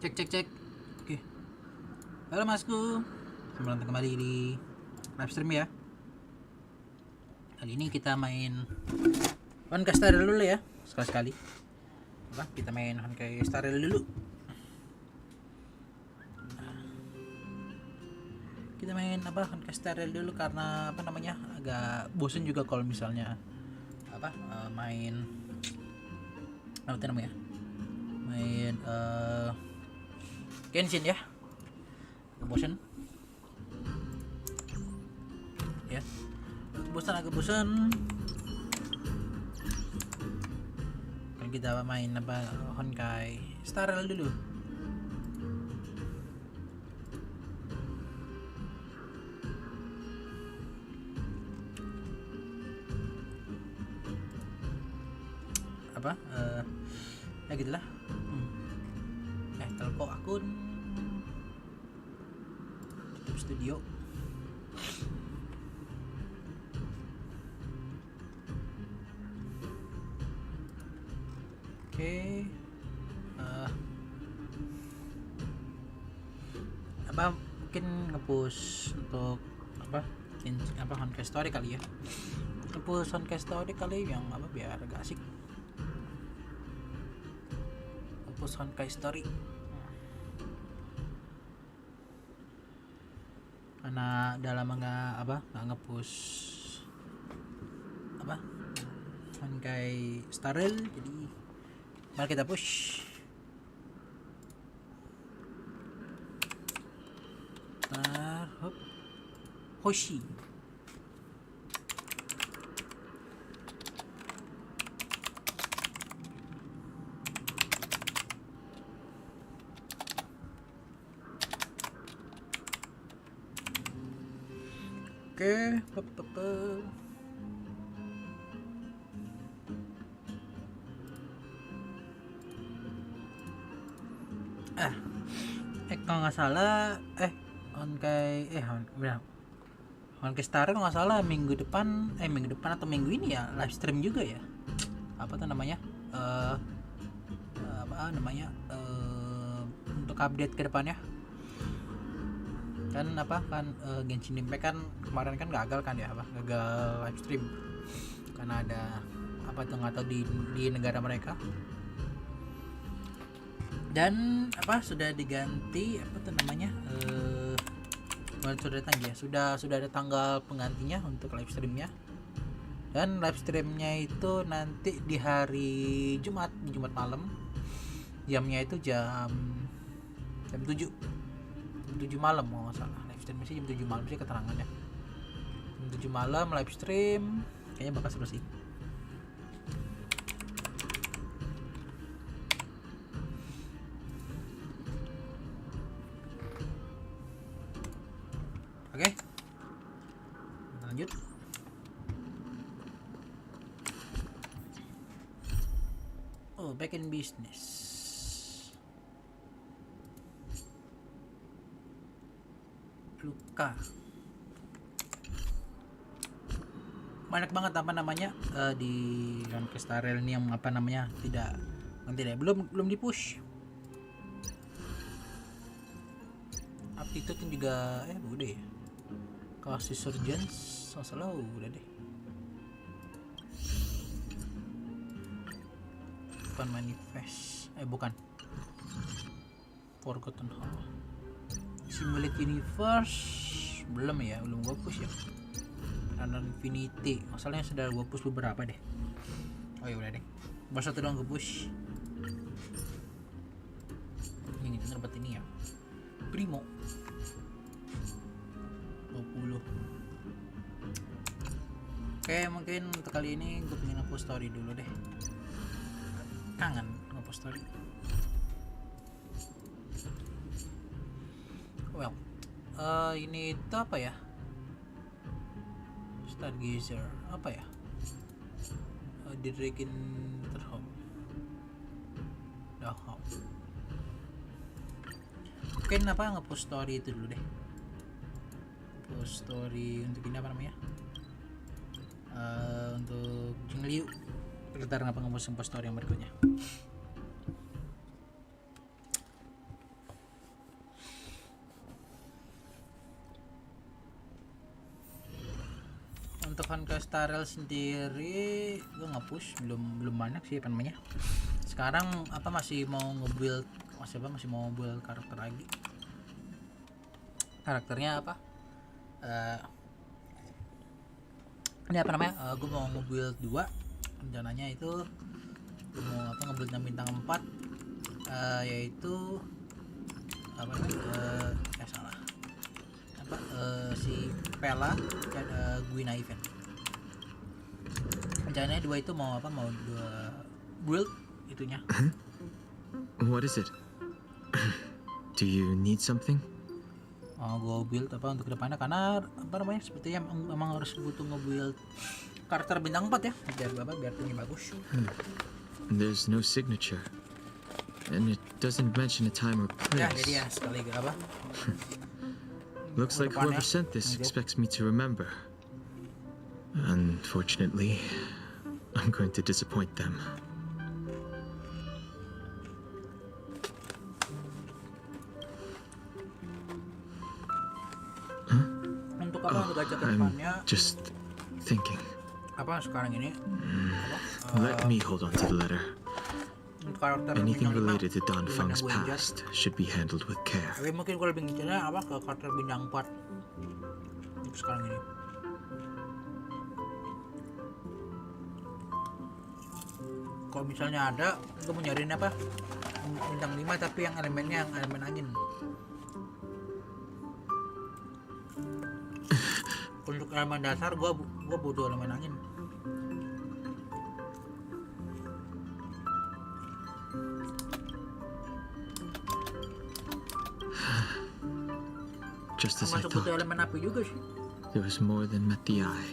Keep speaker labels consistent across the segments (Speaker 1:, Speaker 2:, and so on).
Speaker 1: Cek. Oke. Halo masku. Selamat datang kembali di live stream ya. Kali ini kita main Honkai Star dulu ya. Sekali-sekali. Kita main Honkai Star dulu. Kita main Honkai Star dulu karena agak bosen juga kalau misalnya main main Genshin ya, bosan ya, agak bosan kan kita main Honkai Star dulu. Ya gitulah. Telco akun tutup studio. Oke. Mungkin nge-push untuk Honkai Story kali ya. Nge-push Honkai Story kali yang biar agak asik. Nge-push Honkai Story. Karena udah lama nggak nge-push Honkai Star, jadi mari kita push. Hoshi. Oke, kalau nggak salah Honkai Star kalau nggak salah minggu depan atau minggu ini ya live stream juga ya. Untuk update ke depannya kan Genshin Impact kan kemarin kan gagal live stream karena ada nggak tahu di negara mereka, dan sudah diganti sudah ada tanggal penggantinya untuk live streamnya, dan live streamnya itu nanti di hari Jumat malam, jamnya itu jam 7 malam kalau nggak salah. Live stream sih jam 7 malam sih keterangannya. Jam 7 malam live stream, kayaknya bakal seru sih. Oke, kita lanjut. Back in business. Luka. Banyak banget di Honkai Star ini yang belum di push. Aptitude juga udah ya. Kasih Surgeons masalah udah deh. Bukan manifest, bukan Forgotten Hall. Simulate Universe belum gue push ya. Dan Infinity masalahnya sudah gue push beberapa deh. Oh ya udah deh, baru satu doang gue push. Ini kita dapat ini ya, Primo 20. Oke, mungkin untuk kali ini gue pengen nge-post story dulu deh. Kangen nge-post story. Ini itu Stargazer The Dragon Terhome. Mungkin nge-post story itu dulu deh. Post story untuk ini untuk Jingliu. Kita nge-post story yang berikutnya. Untuk Honkai Star Rail sendiri gue nge-push belum banyak sih apa namanya. Sekarang masih mau nge-build masih mau build karakter lagi. Karakternya apa? Ini apa namanya? Gue mau nge-build 2. Rencananya itu gue mau nge-build yang bintang 4, yaitu apa namanya? Salah. Si Pela dan Guina event. Rencananya 2 itu mau 2 build itunya.
Speaker 2: What is it? Do you need something?
Speaker 1: Gue build untuk kedepannya, karena sepertinya emang harus butuh nge-build karakter bintang 4 ya, biar punya bagus.
Speaker 2: There's no signature, and it doesn't mention a time or place.
Speaker 1: Ya, jadi ya sekali
Speaker 2: Looks like whoever sent this expects me to remember. Unfortunately, I'm going to disappoint them.
Speaker 1: Untuk untuk gajah kedepannya,
Speaker 2: I'm just thinking.
Speaker 1: Sekarang ini?
Speaker 2: Let me hold on to the letter.
Speaker 1: Karakter
Speaker 2: Anything
Speaker 1: bintang 5,
Speaker 2: related to Don Feng's past should be handled with care.
Speaker 1: Tapi mungkin gue lebih ngincernya ke karakter bintang 4 untuk sekarang ini. Kalau misalnya ada, gue mau nyariin bintang 5 tapi yang elemennya elemen angin. Untuk elemen dasar gue butuh elemen angin.
Speaker 2: Just as I thought,
Speaker 1: elemen api juga sih.
Speaker 2: there was more than met the eye.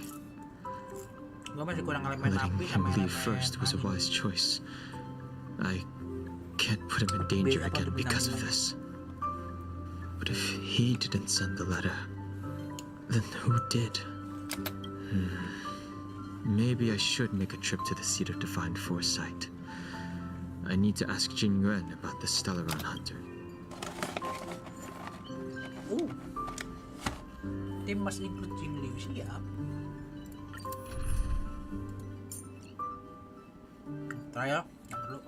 Speaker 1: Gue masih kurang elemen
Speaker 2: Letting
Speaker 1: api
Speaker 2: him
Speaker 1: sama
Speaker 2: leave
Speaker 1: elemen
Speaker 2: first was a
Speaker 1: angin.
Speaker 2: wise choice. I can't put him in danger again because of this. But if he didn't send the letter, then who did? Maybe I should make a trip to the seat of divine foresight. I need to ask Jingliu about the Stellaron hunter.
Speaker 1: Tim must include Jingliu, siap. Trial yang dulu,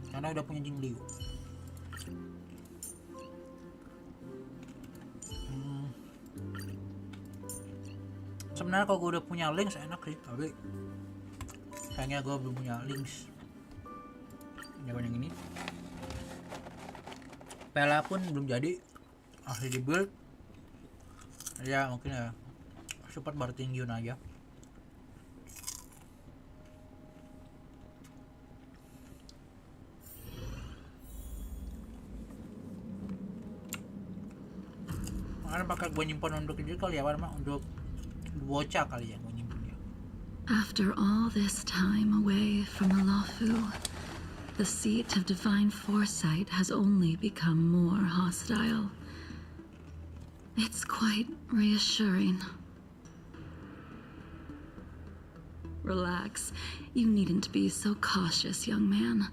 Speaker 1: karena udah punya Jingliu. Sebenarnya kalau gue udah punya links enak sih, tapi sayangnya gue belum punya links. Yang ini Pela pun belum jadi, masih di build ya, mungkin ya support baru tinggiun aja. Makanya bakal gue nyimpan untuk ini kali ya, untuk bocah kali ya gue nyimpan ya.
Speaker 3: After all this time away from Alafu, the seat of divine foresight has only become more hostile. It's quite reassuring. Relax. You needn't be so cautious, young man.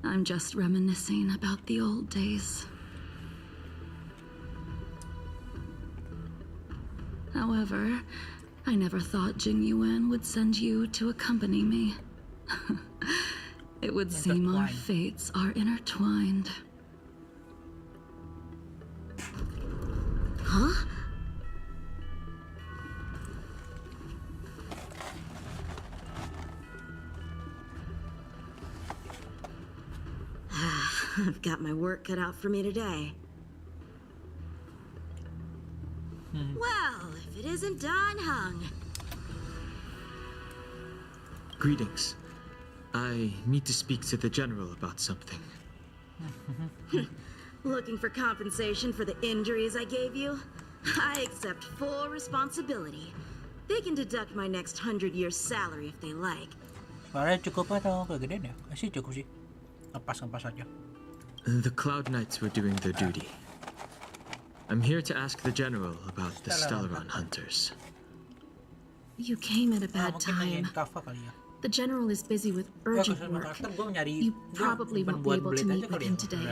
Speaker 3: I'm just reminiscing about the old days. However, I never thought Jingliu would send you to accompany me. It would seem our fates are intertwined. Huh?
Speaker 4: I've got my work cut out for me today. Well, if it isn't Don Hung.
Speaker 2: Greetings. I need to speak to the general about something.
Speaker 4: Looking for compensation for the injuries I gave you? I accept full responsibility. They can deduct my next 100 years' salary if they like.
Speaker 1: Suaranya cukup atau kegedean ya? Sih cukup sih. Ngepas aja.
Speaker 2: The Cloud Knights were doing their duty. I'm here to ask the general about the Stellaron hunters.
Speaker 3: You came at a bad time. The general is busy with urgent work. You probably won't be able to meet with him today.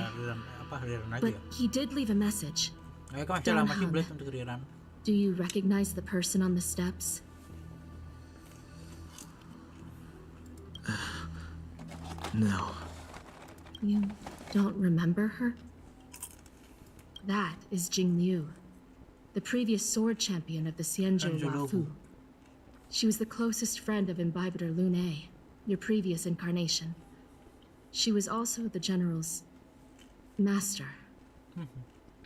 Speaker 3: But he did leave a message.
Speaker 5: Do you recognize the person on the steps?
Speaker 2: No.
Speaker 5: You don't remember her? That is Jingliu, the previous sword champion of the Xianzhou Lafu. She was the closest friend of Imbibitor Lune, your previous incarnation. She was also the general's master.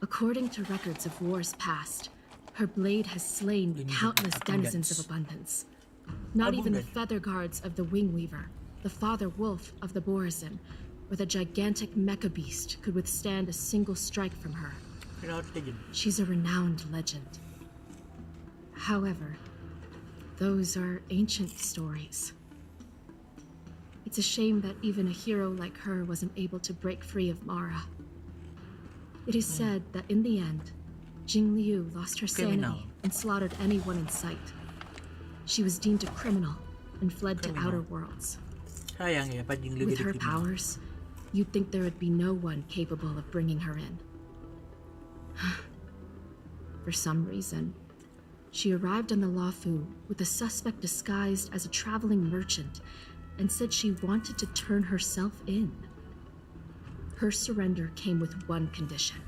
Speaker 5: According to records of wars past, her blade has slain countless denizens of abundance. Not even the feather guards of the Wing Weaver, the father wolf of the Borazin, or the gigantic mecha beast could withstand a single strike from her. She's a renowned legend. However, those are ancient stories. It's a shame that even a hero like her wasn't able to break free of Mara. It is said that in the end, Jingliu lost her sanity and slaughtered anyone in sight. She was deemed a criminal and fled to outer worlds. With her powers, you'd think there would be no one capable of bringing her in. For some reason, she arrived on the Lafu with a suspect disguised as a traveling merchant and said she wanted to turn herself in. Her surrender came with one condition: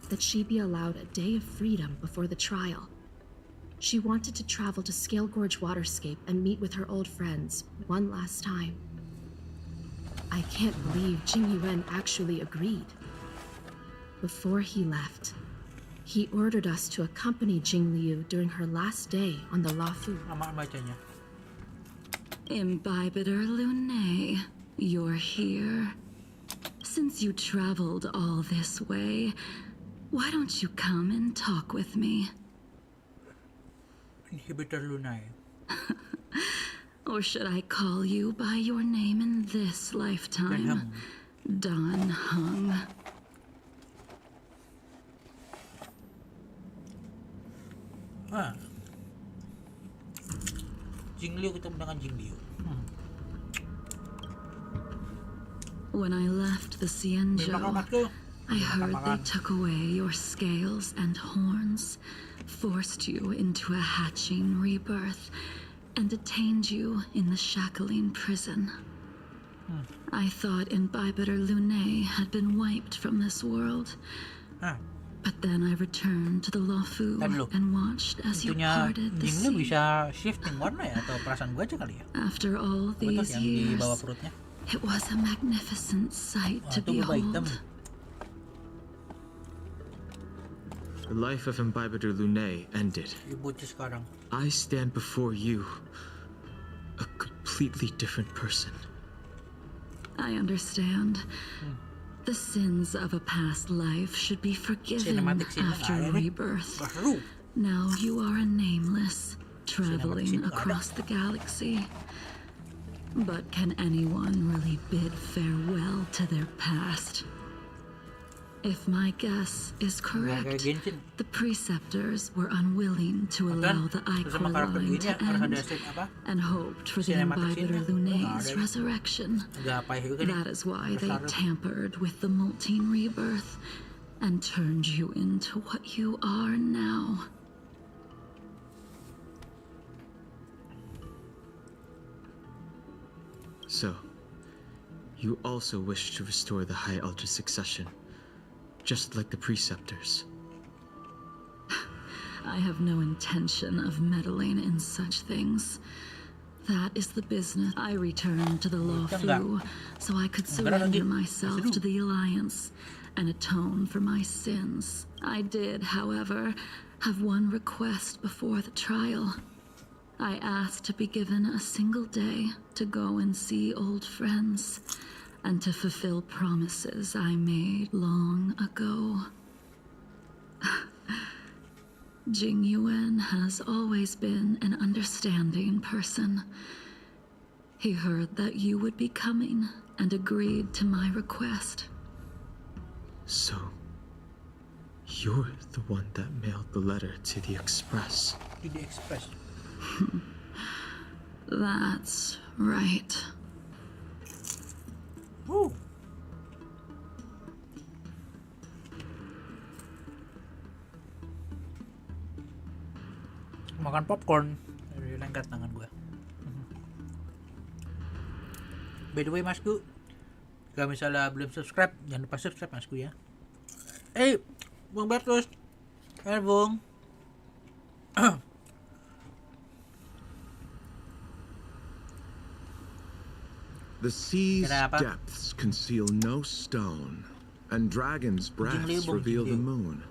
Speaker 5: that she be allowed a day of freedom before the trial. She wanted to travel to Scale Gorge Waterscape and meet with her old friends one last time. I can't believe Jing Yuan actually agreed. Before he left, he ordered us to accompany Jingliu during her last day on the Lafu.
Speaker 3: Imbibitor Lune, you're here. Since you traveled all this way, why don't you come and talk with me?
Speaker 1: Inhibitor Lune.
Speaker 3: Or should I call you by your name in this lifetime? Dan Heng.
Speaker 1: Jingliu, ketemu dengan Jingliu.
Speaker 3: When I left the Xianzhou, I heard they took away your scales and horns, forced you into a hatching rebirth, and detained you in the shackling prison. I thought Imbibitor Lune had been wiped from this world. But then I returned to the Lafu and watched as you parted the sea.
Speaker 1: Bisa shifting warna ya, atau perasaan gua aja kali ya?
Speaker 3: After all these years, it was a magnificent sight to behold.
Speaker 2: The life of Imbibitor Lune ended. I stand before you, a completely different person.
Speaker 3: I understand. The sins of a past life should be forgiven after rebirth. Now you are a nameless, traveling across the galaxy. But can anyone really bid farewell to their past? If my guess is correct, the preceptors were unwilling to allow the Ichor line to end and hoped for the Imbibitor Lune's resurrection. That is why they tampered with the molting rebirth and turned you into what you are now.
Speaker 2: So, you also wish to restore the High Ultra succession, just like the preceptors.
Speaker 3: I have no intention of meddling in such things. That is the business. I returned to the Lafu so I could surrender myself to the Alliance and atone for my sins. I did, however, have one request before the trial. I asked to be given a single day to go and see old friends and to fulfill promises I made long ago. Jing Yuan has always been an understanding person. He heard that you would be coming and agreed to my request.
Speaker 2: So, you're the one that mailed the letter to the Express.
Speaker 1: To the Express.
Speaker 3: That's right.
Speaker 1: Woo. makan popcorn dari lengket tangan gue. By the way Masku, kalau misalnya belum subscribe jangan lupa subscribe Masku ya. Bung Bertus, Bung.
Speaker 6: The sea's
Speaker 1: Kenapa?
Speaker 6: depths conceal no stone, and dragons' breaths reveal the moon.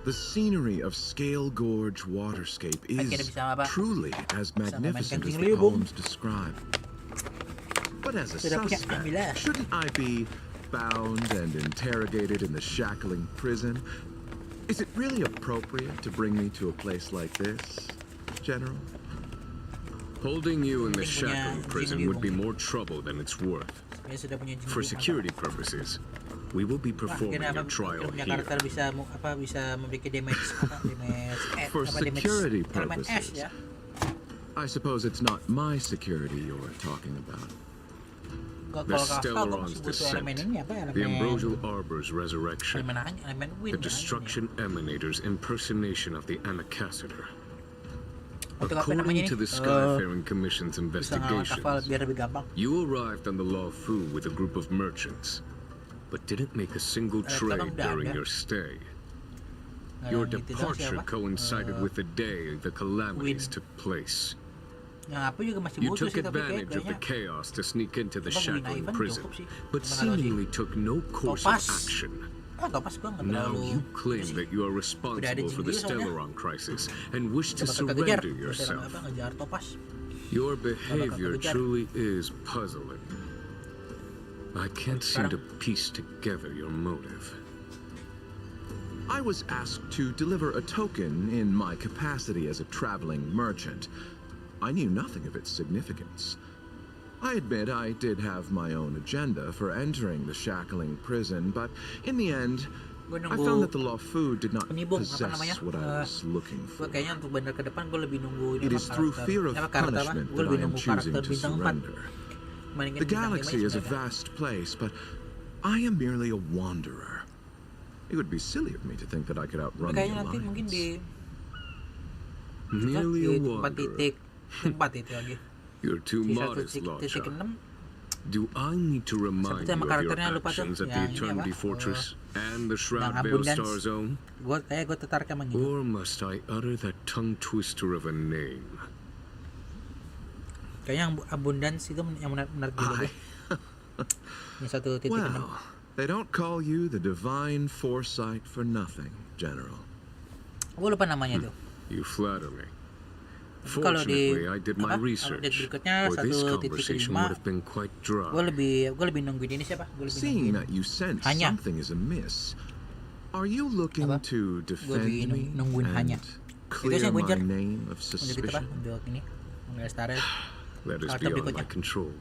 Speaker 6: The scenery of Scale Gorge waterscape is truly as magnificent as the poems describe. But as a suspect, shouldn't I be bound and interrogated in the shackling prison? Is it really appropriate to bring me to a place like this, General?
Speaker 7: Holding you in the shackling prison would be more trouble than it's worth. For security purposes, we will be performing your trial here.
Speaker 6: For security purposes, I suppose it's not my security you're talking about.
Speaker 7: The Stellaron's descent, the Ambrosial Arbor's resurrection, the Destruction Emanator's impersonation of the Amicassator. According to the Skyfaring Commission's investigations, you arrived on the Law Fu with a group of merchants, but didn't make a single trade during your stay. Your departure coincided with the day the calamities took place. You took advantage of the chaos to sneak into the shackling prison, but seemingly took no course of action. Now you claim that you are responsible for the Stellaron crisis and wish to surrender yourself. Your behavior truly is puzzling. I can't seem to piece together your motive.
Speaker 6: I was asked to deliver a token in my capacity as a traveling merchant. I knew nothing of its significance. I admit I did have my own agenda for entering the shackling prison, but in the end, I found that the Law Fu did not possess what I was looking for. It is through fear of punishment that I am choosing to surrender. The galaxy is a vast place, but I am merely a wanderer. It would be silly of me to think that I could outrun the Alliance.
Speaker 7: Merely a wanderer. You're too modest, Lodja. Do I need to remind you of your actions at the Eternity Fortress and the Shroud-Veil Star Zone? Or must I utter that tongue-twister of a name?
Speaker 1: Kayaknya yang abundance itu yang menarik dulu deh. Yang 1.6.
Speaker 6: Well, they don't call you the divine foresight for nothing, General.
Speaker 1: Gue lupa namanya tuh.
Speaker 7: You flatter me.
Speaker 1: Kalau di
Speaker 7: Fortunately, I did my research,
Speaker 1: berikutnya
Speaker 7: or this conversation
Speaker 1: 1.5
Speaker 7: would have been quite dry.
Speaker 1: gue lebih nungguin ini siapa?
Speaker 6: Seeing that you sense something is amiss, are you looking to defend me and clear my name of suspicion?
Speaker 7: That is beyond my control.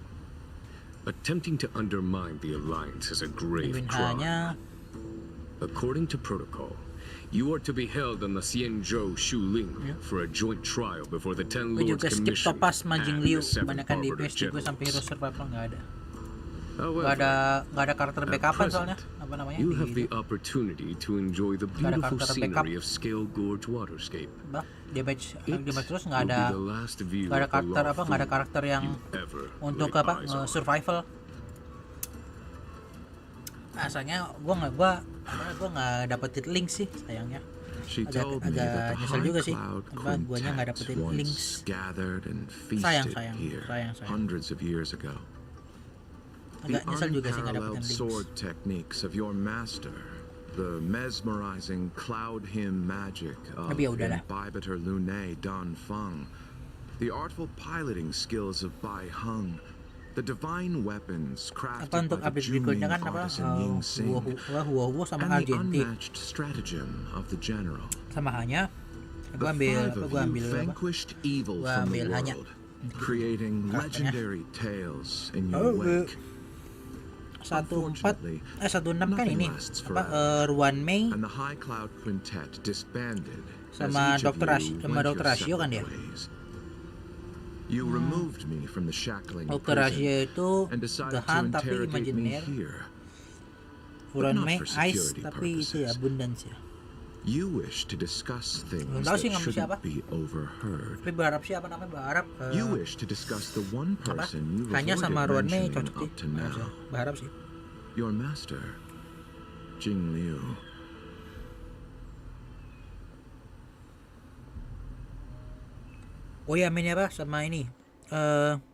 Speaker 7: Attempting to undermine the Alliance is a grave crime. According to protocol, you are to be held on the Xianzhou Shuling for a joint trial before the Ten Lords Commission and
Speaker 1: Jingliu.
Speaker 7: the Seven
Speaker 1: Kebanyakan di
Speaker 7: Arbiter
Speaker 1: PS gue sampai Hero
Speaker 7: Generals.
Speaker 1: Survival nggak ada.
Speaker 7: However,
Speaker 1: Nggak ada karakter
Speaker 7: at
Speaker 1: backupan soalnya.
Speaker 7: present,
Speaker 1: Apa namanya?
Speaker 7: you have the opportunity to enjoy the beautiful scenery of Scale Gorge waterscape.
Speaker 1: Damage
Speaker 7: It
Speaker 1: terus
Speaker 7: will be the last view
Speaker 1: nggak ada
Speaker 7: of the
Speaker 1: karakter
Speaker 7: Law
Speaker 1: nggak ada
Speaker 7: Fu
Speaker 1: karakter yang
Speaker 7: you ever
Speaker 1: untuk
Speaker 7: laid eyes on.
Speaker 1: survival. Asalnya gue nggak dapetin link sih sayangnya.
Speaker 6: She told me that the
Speaker 1: nyesel juga sih.
Speaker 6: high cloud
Speaker 1: Guanya nggak
Speaker 6: quintet
Speaker 1: dapetin links.
Speaker 6: once gathered and
Speaker 1: Sayang.
Speaker 6: feasted here hundreds of years ago. The
Speaker 1: Agak nyesel juga sih nggak
Speaker 6: unparalleled
Speaker 1: dapetin links.
Speaker 6: sword techniques of your master, the mesmerizing cloud hymn magic of
Speaker 1: Tapi ya udahlah.
Speaker 6: Imbibitor Lunae Dan Feng, the artful piloting skills of Bai Heng, the divine weapons crafted
Speaker 1: Untuk
Speaker 6: by the
Speaker 1: update berikutnya
Speaker 6: Juning
Speaker 1: kan
Speaker 6: artisan Ying Sing,
Speaker 1: Huo sama
Speaker 6: and the
Speaker 1: Argentik.
Speaker 6: unmatched stratagem of the general.
Speaker 1: Sama hanya
Speaker 6: The five of you
Speaker 1: ambil
Speaker 6: vanquished evil
Speaker 1: Gua
Speaker 6: from the
Speaker 1: ambil hanya.
Speaker 6: world, creating legendary tales in your
Speaker 1: Oh,
Speaker 6: wake.
Speaker 1: 16
Speaker 6: Unfortunately,
Speaker 1: kan ini
Speaker 6: lasts
Speaker 1: apa
Speaker 6: forever.
Speaker 1: Ruan Mei
Speaker 6: And the High Cloud Quintet disbanded
Speaker 1: sama
Speaker 6: as each of
Speaker 1: Dr.
Speaker 6: you
Speaker 1: sama
Speaker 6: went
Speaker 1: Dr.
Speaker 6: your
Speaker 1: Rasio kan
Speaker 6: separate
Speaker 1: dia.
Speaker 6: ways. You removed me from the shackling
Speaker 1: Dr. Rasio
Speaker 6: prison
Speaker 1: itu
Speaker 6: and decided to
Speaker 1: Gahan tapi
Speaker 6: interrogate me
Speaker 1: imajiner.
Speaker 6: here.
Speaker 1: Ruan
Speaker 6: not
Speaker 1: Mei
Speaker 6: for
Speaker 1: Ice
Speaker 6: security
Speaker 1: tapi itu ya
Speaker 6: purposes.
Speaker 1: abundance ya.
Speaker 6: You wish to discuss things
Speaker 1: Tahu
Speaker 6: that
Speaker 1: sih ngomong siapa?
Speaker 6: shouldn't be overheard.
Speaker 1: Tapi berharap siapa namanya? Berharap
Speaker 6: You wish to discuss the one person you've
Speaker 1: Hanya sama
Speaker 6: avoided
Speaker 1: Ruan Mei
Speaker 6: mentioning
Speaker 1: cocok
Speaker 6: up to
Speaker 1: sih.
Speaker 6: now.
Speaker 1: Berharap sih.
Speaker 6: Your master, Jingliu.
Speaker 1: Oh ya, ini apa sama ini 1.6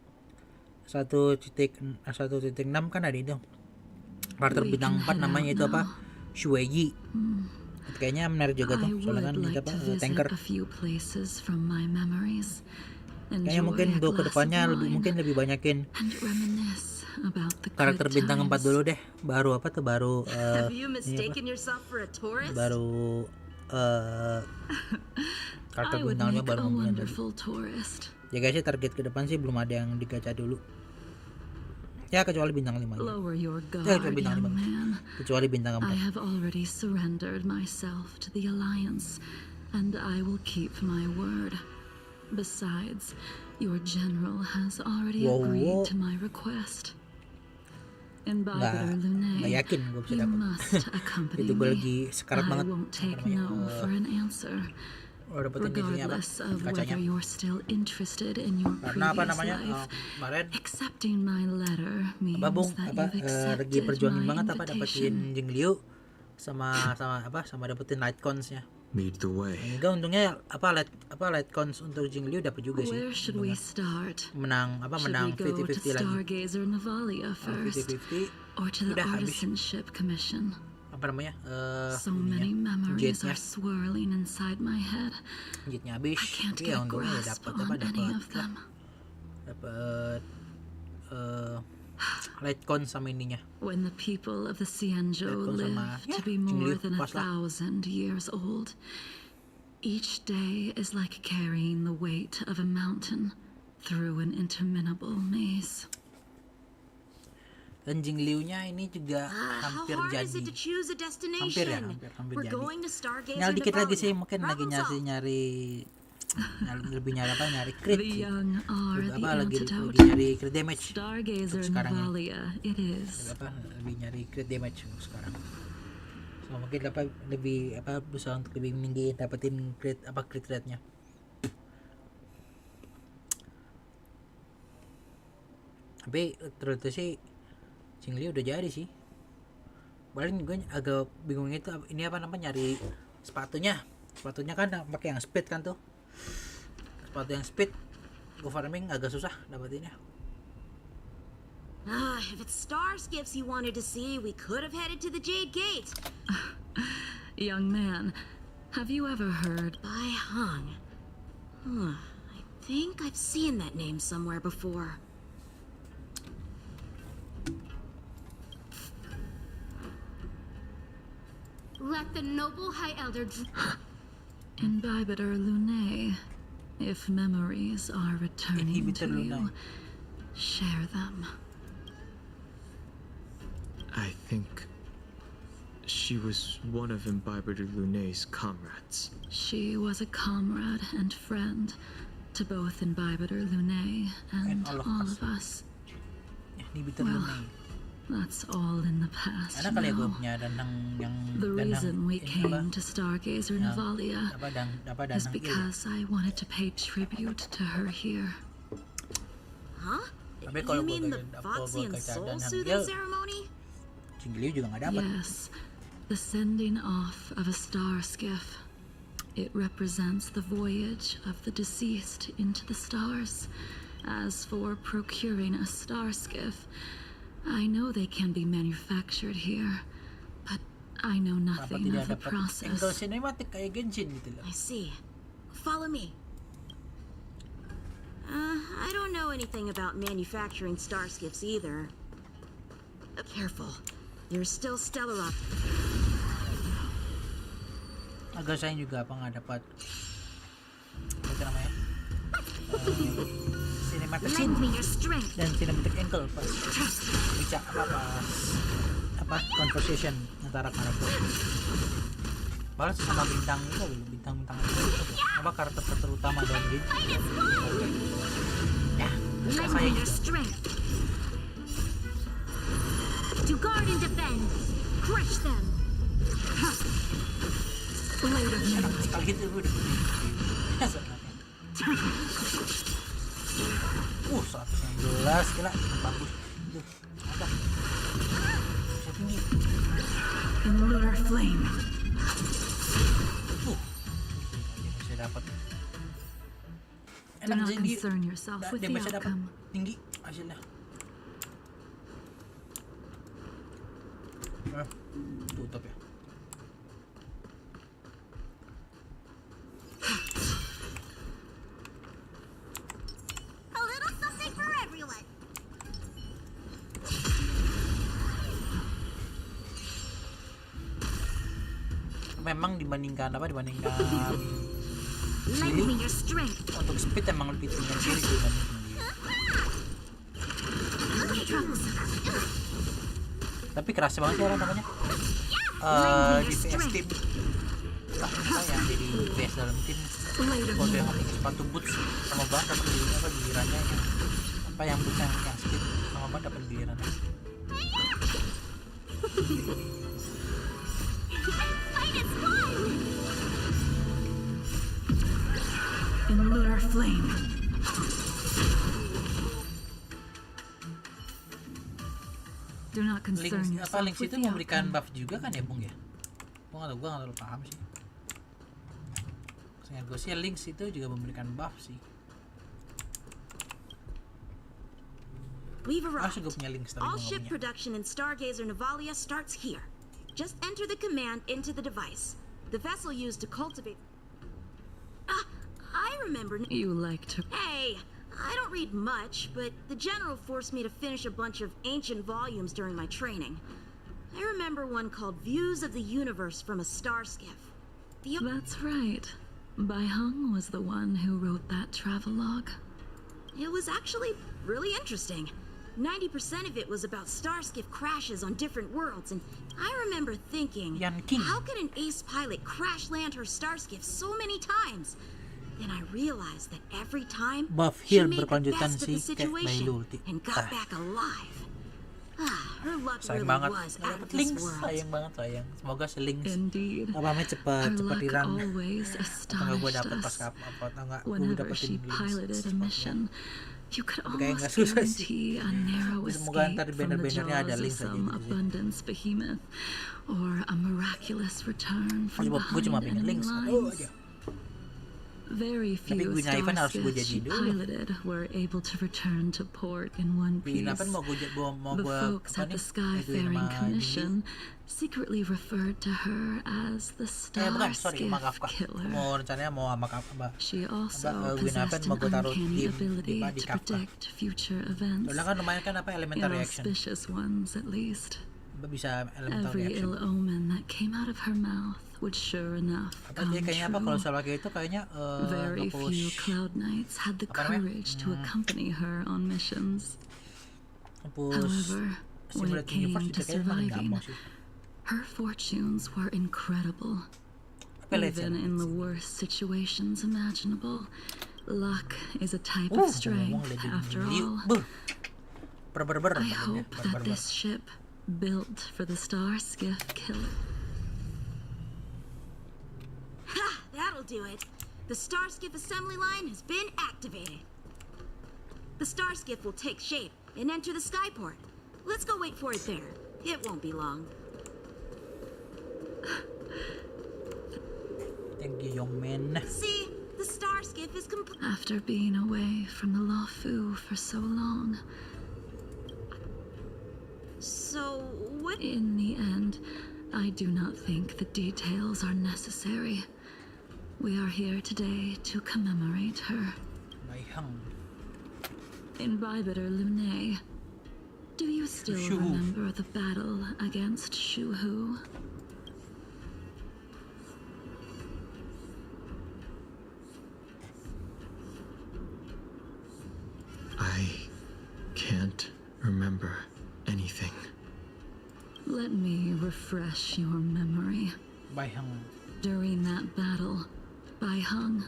Speaker 1: kan ada itu karakter bintang 4 namanya itu apa, Shueyi. Kayaknya menarik juga tuh, soalnya kan kita tanker. Kayaknya mungkin untuk kedepannya lebih banyakin karakter bintang 4 dulu deh, baru apa tuh baru karakter bintangnya baru ngomongin dulu. Ya guys, target ke depan sih belum ada yang digacha dulu. Ya kecuali bintang 5 ya. Kecuali bintang 5. Kecuali bintang 4.
Speaker 3: I have already surrendered myself to the Alliance, and I will keep my word. Besides, your general has already agreed to my request.
Speaker 1: Nggak yakin gue bisa dapat. Itu gue lagi sekarat banget.
Speaker 3: I won't take no for an answer. Regardless of whether you're still interested in your previous life, accepting my letter means that you've accepted my invitation.
Speaker 1: Jingliu sama dapetin light cons-nya.
Speaker 2: Lead the way.
Speaker 1: Enggak, untungnya light cons untuk Jingliu dapat juga sih.
Speaker 3: Where should we start?
Speaker 1: Menang 50-50 lagi.
Speaker 3: Stargazer Navalia first,
Speaker 1: 50-50.
Speaker 3: or to the Artisanship Commission?
Speaker 1: Apa namanya?
Speaker 3: So many memories are swirling inside my head.
Speaker 1: Jetnya habis.
Speaker 3: I can't
Speaker 1: Tapi ya
Speaker 3: get a
Speaker 1: untungnya
Speaker 3: grasp on any of them.
Speaker 1: Dapat light con sama ininya.
Speaker 3: When the people of the Xianzhou live to be more than 1,000 years old, each day is like carrying the weight of a mountain through an interminable maze.
Speaker 1: Dan Jingliu-nya ini juga hampir jadi. Hampir jadi. Tinggal dikit lagi sih, mungkin lagi nyari crit. Lagi nyari crit damage. Sekarang ini. Lebih nyari crit damage sekarang. So mungkin lebih berusaha untuk lebih tinggi dapetin crit rate-nya. Tapi ternyata sih Jingliu udah jadi sih. Paling gue agak bingung itu ini apa namanya, nyari sepatunya kan pakai yang speed kan tuh. Sepatu yang speed gue farming agak susah dapetinnya.
Speaker 4: If it's star skiffs you wanted to see, we could have headed to the Jade Gate.
Speaker 3: Young man, have you ever heard
Speaker 4: By Hung? I think I've seen that name somewhere before.
Speaker 8: Let the noble High Elder
Speaker 3: Imbibiter Lunae? If memories are returning to you, share them.
Speaker 2: I think she was one of Imbibiter Lunae's comrades.
Speaker 3: She was a comrade and friend to both Imbibiter Lunae and all of us. Well, that's all in the past now. The reason we came to Stargazer Navalia is because I wanted to pay tribute to her here.
Speaker 4: Huh? You mean the Foxian soul soothing ceremony?
Speaker 3: Yes, the sending off of a star skiff. It represents the voyage of the deceased into the stars. As for procuring a star skiff, I know they can be manufactured here, but I know nothing of the process.
Speaker 4: I see. Follow me. I don't know anything about manufacturing star skiffs either. Careful. There's still Stellarock.
Speaker 1: Agak sayang juga nggak dapat apa namanya cinematic scene dan cinematic angle pas bicara apa conversation antara karakter. Balas sama bintang itu apa karakter utama dalam game. Ya, sayang juga.
Speaker 8: to guard and defend. Crush them.
Speaker 1: Sekali gitu gue udah sebenarnya. 116 gila, bagus. Tuh, mantap. Bisa tinggi.
Speaker 3: Lunar flame.
Speaker 1: Bisa dapat.
Speaker 3: Do not concern yourself with the
Speaker 1: bisa dapat
Speaker 3: outcome.
Speaker 1: tinggi hasilnya. Tutup ya.
Speaker 8: A little something for everyone.
Speaker 1: Memang dibandingkan
Speaker 8: Lend me your strength.
Speaker 1: untuk speed emang lebih tinggi kiri dibanding dia. Tapi keras banget sih orang namanya. Di PS Team yang jadi PS dalam tim waktu yang pakai sepatu boots sama banget dapat gilirannya yang boots yang speed sama banget dapat gilirannya.
Speaker 3: In lunar flame. Do not concern yourself
Speaker 1: Links
Speaker 3: with
Speaker 1: itu
Speaker 3: the
Speaker 1: memberikan
Speaker 3: outcome.
Speaker 1: buff juga kan ya Bung ya? Gua nggak terlalu paham sih. Seingat gue sih links itu juga memberikan buff sih.
Speaker 4: We've arrived.
Speaker 1: Gue punya links tapi
Speaker 4: All
Speaker 1: gua nggak
Speaker 4: ship
Speaker 1: punya.
Speaker 4: production in Stargazer Navalia starts here. Just enter the command into the device. The vessel used to cultivate. I remember.
Speaker 3: You like to.
Speaker 4: Hey, I don't read much, but the general forced me to finish a bunch of ancient volumes during my training. I remember one called Views of the Universe from a Star Skiff.
Speaker 3: That's right. Baihang was the one who wrote that travelogue.
Speaker 4: It was actually really interesting. 90% of it was about starskiff crashes on different worlds, and I remember thinking,
Speaker 1: Yan King.
Speaker 4: how can an ace pilot crash land her starskiff so many times? Then I realized that every time
Speaker 1: Buff
Speaker 4: she
Speaker 1: here
Speaker 4: made the
Speaker 1: berkelanjutan
Speaker 4: best of the
Speaker 1: sih kayak
Speaker 4: situation
Speaker 1: Mailulti.
Speaker 4: and got back alive. Her luck
Speaker 1: Sayang
Speaker 4: really
Speaker 1: banget
Speaker 4: was
Speaker 1: nggak
Speaker 4: out
Speaker 1: dapet
Speaker 4: of this
Speaker 1: links,
Speaker 4: world.
Speaker 1: sayang banget sayang. Semoga links
Speaker 3: Indeed.
Speaker 1: apanya cepat
Speaker 3: Her luck
Speaker 1: hilang.
Speaker 3: always
Speaker 1: Atau nggak gue
Speaker 3: astonished
Speaker 1: dapet pas
Speaker 3: us.
Speaker 1: apa atau nggak gue
Speaker 3: Whenever
Speaker 1: dapetin
Speaker 3: she
Speaker 1: links
Speaker 3: piloted a
Speaker 1: cepatnya.
Speaker 3: mission, you could
Speaker 1: Tapi kayak nggak
Speaker 3: almost
Speaker 1: susah sih.
Speaker 3: guarantee a narrow
Speaker 1: Semoga ntar
Speaker 3: escape
Speaker 1: di
Speaker 3: from the
Speaker 1: banner-bannernya ada
Speaker 3: jaws of
Speaker 1: links aja
Speaker 3: some
Speaker 1: gitu sih.
Speaker 3: abundance behemoth, or a miraculous return from
Speaker 1: Gue cuma
Speaker 3: behind
Speaker 1: pengen
Speaker 3: enemy
Speaker 1: links
Speaker 3: lines.
Speaker 1: aja.
Speaker 3: Very
Speaker 1: Tapi
Speaker 3: few
Speaker 1: gue nyaipan harus gue
Speaker 3: starskiffs
Speaker 1: jadi
Speaker 3: she
Speaker 1: dulu.
Speaker 3: piloted were able to return to port in one piece.
Speaker 1: Pinapan mau
Speaker 3: The
Speaker 1: gue
Speaker 3: folks at the Skyfaring Commission secretly referred to her as the
Speaker 1: bukan, sorry,
Speaker 3: Starskiff
Speaker 1: sama Kafka.
Speaker 3: Killer.
Speaker 1: Mau rencananya mau sama Kafka.
Speaker 3: She also
Speaker 1: Gwynappan
Speaker 3: possessed
Speaker 1: mau
Speaker 3: an
Speaker 1: gue taruh
Speaker 3: uncanny
Speaker 1: di
Speaker 3: ability
Speaker 1: Kafka.
Speaker 3: to predict future events.
Speaker 1: Soalnya kan lumayan kan elemental reaction.
Speaker 3: Inauspicious ones, at least.
Speaker 1: Bisa elemental
Speaker 3: Every
Speaker 1: reaction.
Speaker 3: ill omen that came out of her mouth would sure enough come
Speaker 1: Dia kayaknya apa kalau
Speaker 3: true.
Speaker 1: soal kayak itu kayaknya
Speaker 3: Very few Cloud Knights had the
Speaker 1: apa namanya?
Speaker 3: courage to accompany her on missions.
Speaker 1: Nge-push
Speaker 3: However, when it
Speaker 1: Simulated
Speaker 3: came
Speaker 1: Universe
Speaker 3: to
Speaker 1: juga kayaknya malah
Speaker 3: surviving,
Speaker 1: gampang sih.
Speaker 3: her fortunes were incredible.
Speaker 1: Apa lihat
Speaker 3: Even
Speaker 1: sih?
Speaker 3: in the worst situations imaginable, luck is a type of strength after all.
Speaker 1: Ber.
Speaker 3: I hope that this ship, built for the Starskiff Killer.
Speaker 4: Ha! That'll do it. The Starskiff assembly line has been activated. The Starskiff will take shape and enter the skyport. Let's go wait for it there. It won't be long.
Speaker 1: Thank you, young man.
Speaker 4: See, the Starskiff is complete.
Speaker 3: After being away from the Luofu for so long,
Speaker 4: So, what?
Speaker 3: in the end, I do not think the details are necessary. We are here today to commemorate her.
Speaker 1: Baihang.
Speaker 3: Imbibitor Lumne, do you still
Speaker 1: Shuhu.
Speaker 3: remember the battle against Shuhu?
Speaker 2: I can't remember anything.
Speaker 3: Let me refresh your memory.
Speaker 1: Baihang.
Speaker 3: During that battle, Baihang,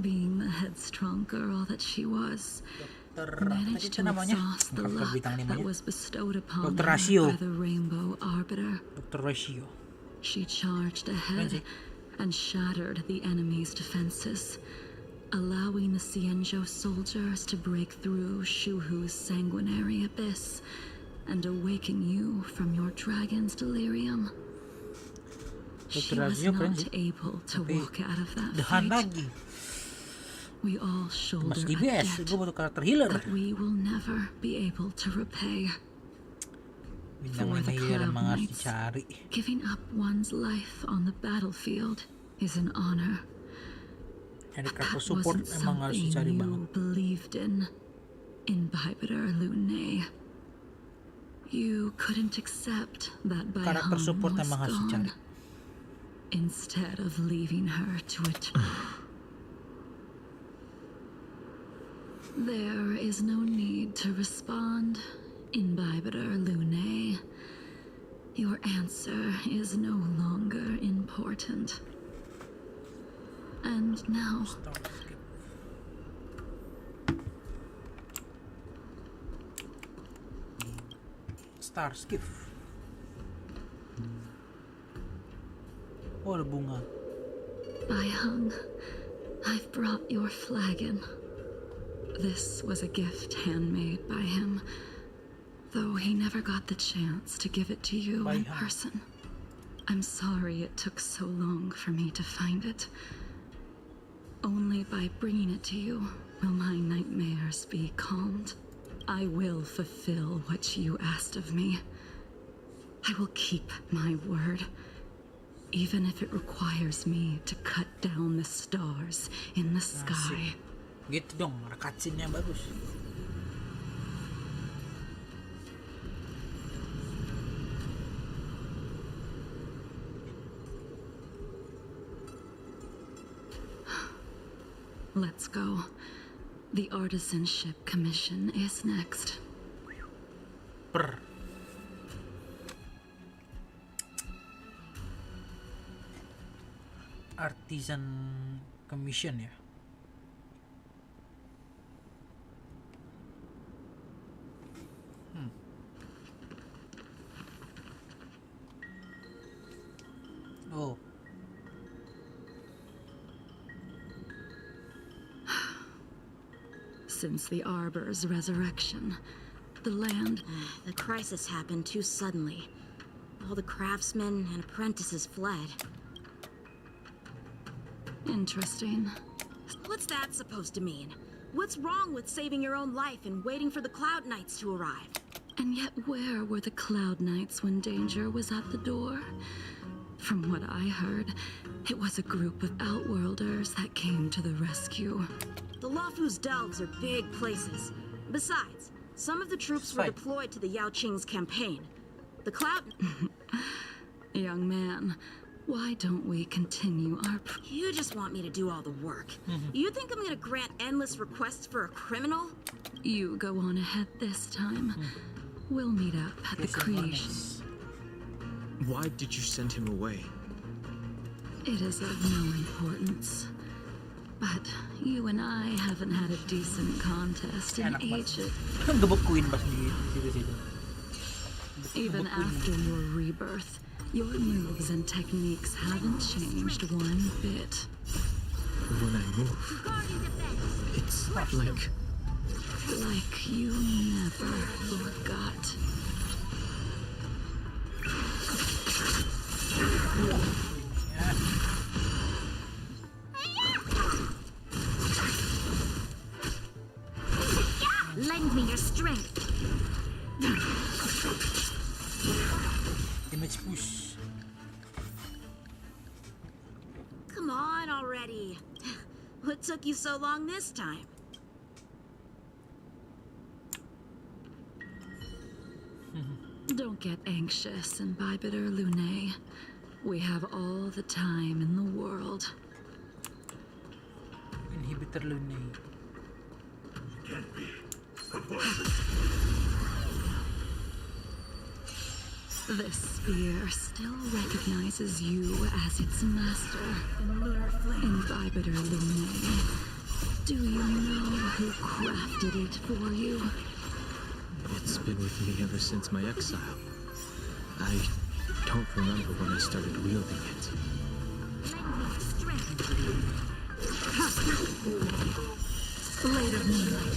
Speaker 3: being the headstrong girl that she was, managed to exhaust the luck that was bestowed upon
Speaker 1: Dr.
Speaker 3: her
Speaker 1: Ratio.
Speaker 3: by the Rainbow Arbiter.
Speaker 1: Dr. Ratio.
Speaker 3: She charged ahead and shattered the enemy's defenses, allowing the Xianzhou soldiers to break through Shuhu's sanguinary abyss and awaken you from your dragon's delirium. She was not able to walk out of that fight. We all shoulder a debt that we will never be able to repay. For the Cloud Knights, giving up one's life on the battlefield is an honor. That wasn't something you believed in Imbibitor Lune. You couldn't accept that Baihang was gone, instead of leaving her to it. There is no need to respond, Imbibitor Lune. Your answer is no longer important. And now,
Speaker 1: Star skip. Oh, ada bunga.
Speaker 3: Baihang, I've brought your flagon. This was a gift handmade by him, though he never got the chance to give it to you in person. I'm sorry it took so long for me to find it. Only by bringing it to you will my nightmares be calmed. I will fulfill what you asked of me. I will keep my word, even if it requires me to cut down the stars in the sky.
Speaker 1: Gitu dong, ada cutscene yang bagus.
Speaker 3: Let's go. The artisanship commission is next.
Speaker 1: Artisan commission ya. Oh.
Speaker 3: Since the Arbor's resurrection, the land...
Speaker 4: The crisis happened too suddenly. All the craftsmen and apprentices fled.
Speaker 3: Interesting.
Speaker 4: What's that supposed to mean? What's wrong with saving your own life and waiting for the Cloud Knights to arrive?
Speaker 3: And yet where were the Cloud Knights when danger was at the door? From what I heard, it was a group of Outworlders that came to the rescue.
Speaker 4: The Luofu's delves are big places. Besides, some of the troops were deployed to the Yao Qing's campaign. The Cloud...
Speaker 3: Young man, why don't we continue our...
Speaker 4: You just want me to do all the work. You think I'm gonna grant endless requests for a criminal?
Speaker 3: You go on ahead this time. We'll meet up at the creation.
Speaker 2: Why did you send him away?
Speaker 3: It is of no importance. But you and I haven't had a decent contest in ages. Even after your rebirth, your moves and techniques haven't changed one bit.
Speaker 2: When I move, it's like
Speaker 3: you never forgot.
Speaker 4: Lend me your strength.
Speaker 1: Damage push.
Speaker 4: Come on already. What took you so long this time?
Speaker 3: Don't get anxious, Imbibitor Lune. We have all the time in the world.
Speaker 1: Inhibitor Lune.
Speaker 3: This spear still recognizes you as its master, Imbibitor Lune. Do you know who crafted it for you?
Speaker 2: It's been with me ever since my exile. I don't remember when I started wielding it.
Speaker 3: Blade of moonlight.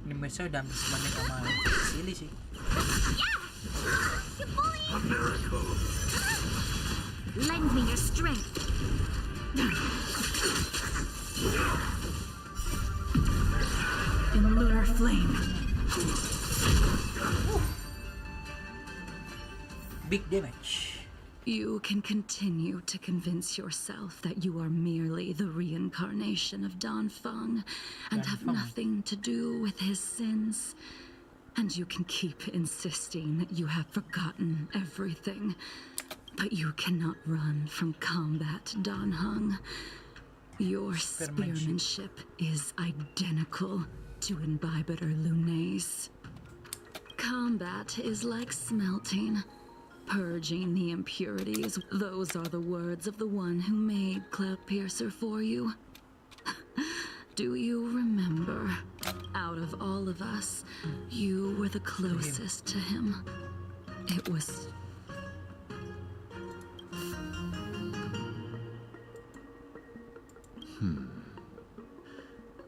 Speaker 1: Ini biasanya udah hampir sebanyak sama Kecil Ini sih.
Speaker 4: Lend me your strength.
Speaker 3: In lunar flame.
Speaker 1: Big damage.
Speaker 3: You can continue to convince yourself that you are merely the reincarnation of Danfeng and have nothing to do with his sins. And you can keep insisting that you have forgotten everything. But you cannot run from combat, Danheng. Your spearmanship is identical to Imbibiter Lunay's. Combat is like smelting, purging the impurities. Those are the words of the one who made Cloudpiercer for you. Do you remember? Out of all of us, you were the closest to him. It was...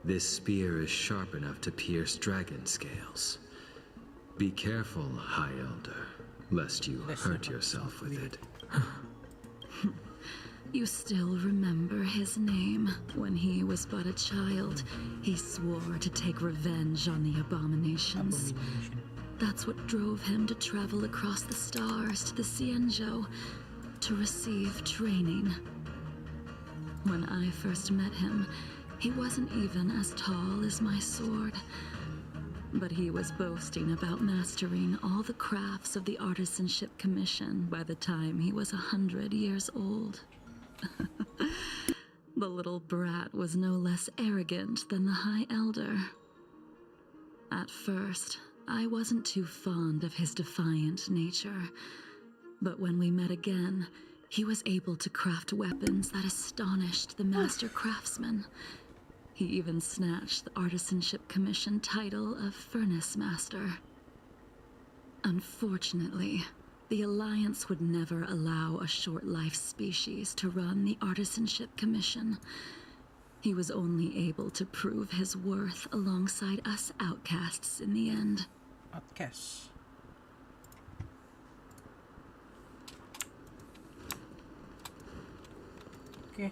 Speaker 2: This spear is sharp enough to pierce dragon scales. Be careful, High Elder, lest you hurt yourself with it.
Speaker 3: You still remember his name. When he was but a child, he swore to take revenge on the abominations. That's what drove him to travel across the stars to the Xianzhou to receive training. When I first met him, he wasn't even as tall as my sword. But he was boasting about mastering all the crafts of the Artisanship Commission by the time he was 100 years old. The little brat was no less arrogant than the High Elder. At first, I wasn't too fond of his defiant nature. But when we met again, he was able to craft weapons that astonished the master craftsman. He even snatched the Artisanship Commission title of Furnace Master. Unfortunately, the Alliance would never allow a short-life species to run the Artisanship Commission. He was only able to prove his worth alongside us outcasts in the end.
Speaker 1: Outcasts. Okay.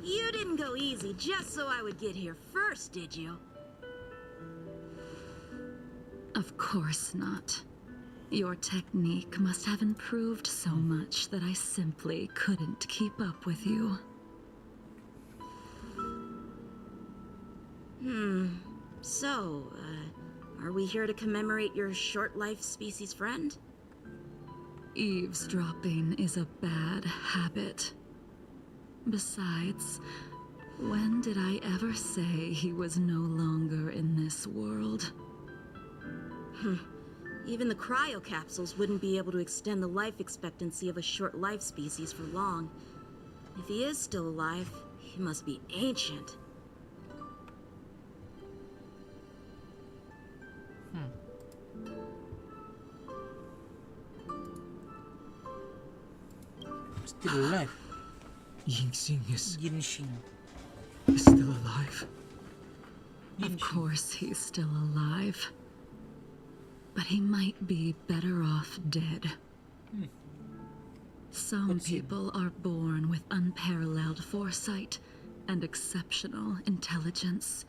Speaker 4: You didn't go easy just so I would get here first, did you?
Speaker 3: Of course not. Your technique must have improved so much that I simply couldn't keep up with you.
Speaker 4: So, are we here to commemorate your short-life species friend?
Speaker 3: Eavesdropping is a bad habit. Besides, when did I ever say he was no longer in this world?
Speaker 4: Even the cryocapsules wouldn't be able to extend the life expectancy of a short-life species for long. If he is still alive, he must be ancient.
Speaker 1: Still alive.
Speaker 2: Yingxing
Speaker 1: Jinxing.
Speaker 2: is still alive.
Speaker 3: Of course he's still alive. But he might be better off dead. Some people are born with unparalleled foresight and exceptional intelligence,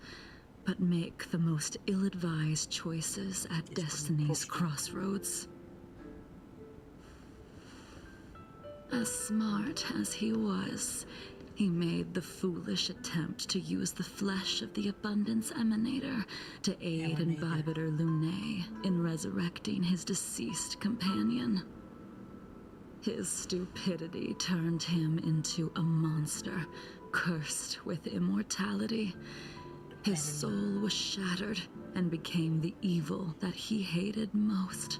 Speaker 3: but make the most ill-advised choices at destiny's crossroads. As smart as he was, he made the foolish attempt to use the flesh of the Abundance Emanator to aid Imbibiter Lunay in resurrecting his deceased companion. His stupidity turned him into a monster, cursed with immortality. His soul was shattered and became the evil that he hated most.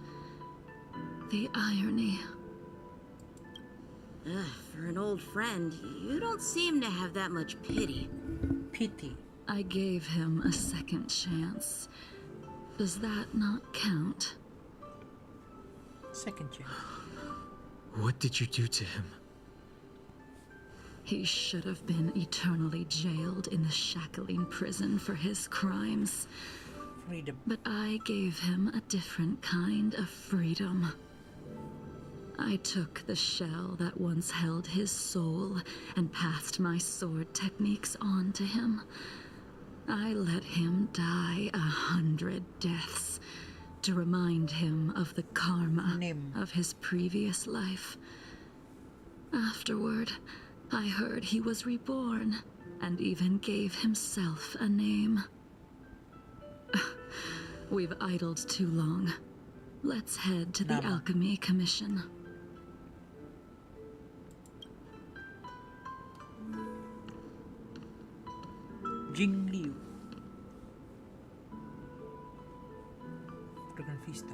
Speaker 3: The irony.
Speaker 4: For an old friend, you don't seem to have that much pity.
Speaker 1: Pity.
Speaker 3: I gave him a second chance. Does that not count?
Speaker 1: Second chance.
Speaker 2: What did you do to him?
Speaker 3: He should have been eternally jailed in the shackling prison for his crimes.
Speaker 1: Freedom.
Speaker 3: But I gave him a different kind of freedom. I took the shell that once held his soul and passed my sword techniques on to him. I let him die 100 deaths to remind him of the karma of his previous life. Afterward, I heard he was reborn and even gave himself a name. We've idled too long. Let's head to the Alchemy Commission.
Speaker 1: Jingliu. Dragon Vista.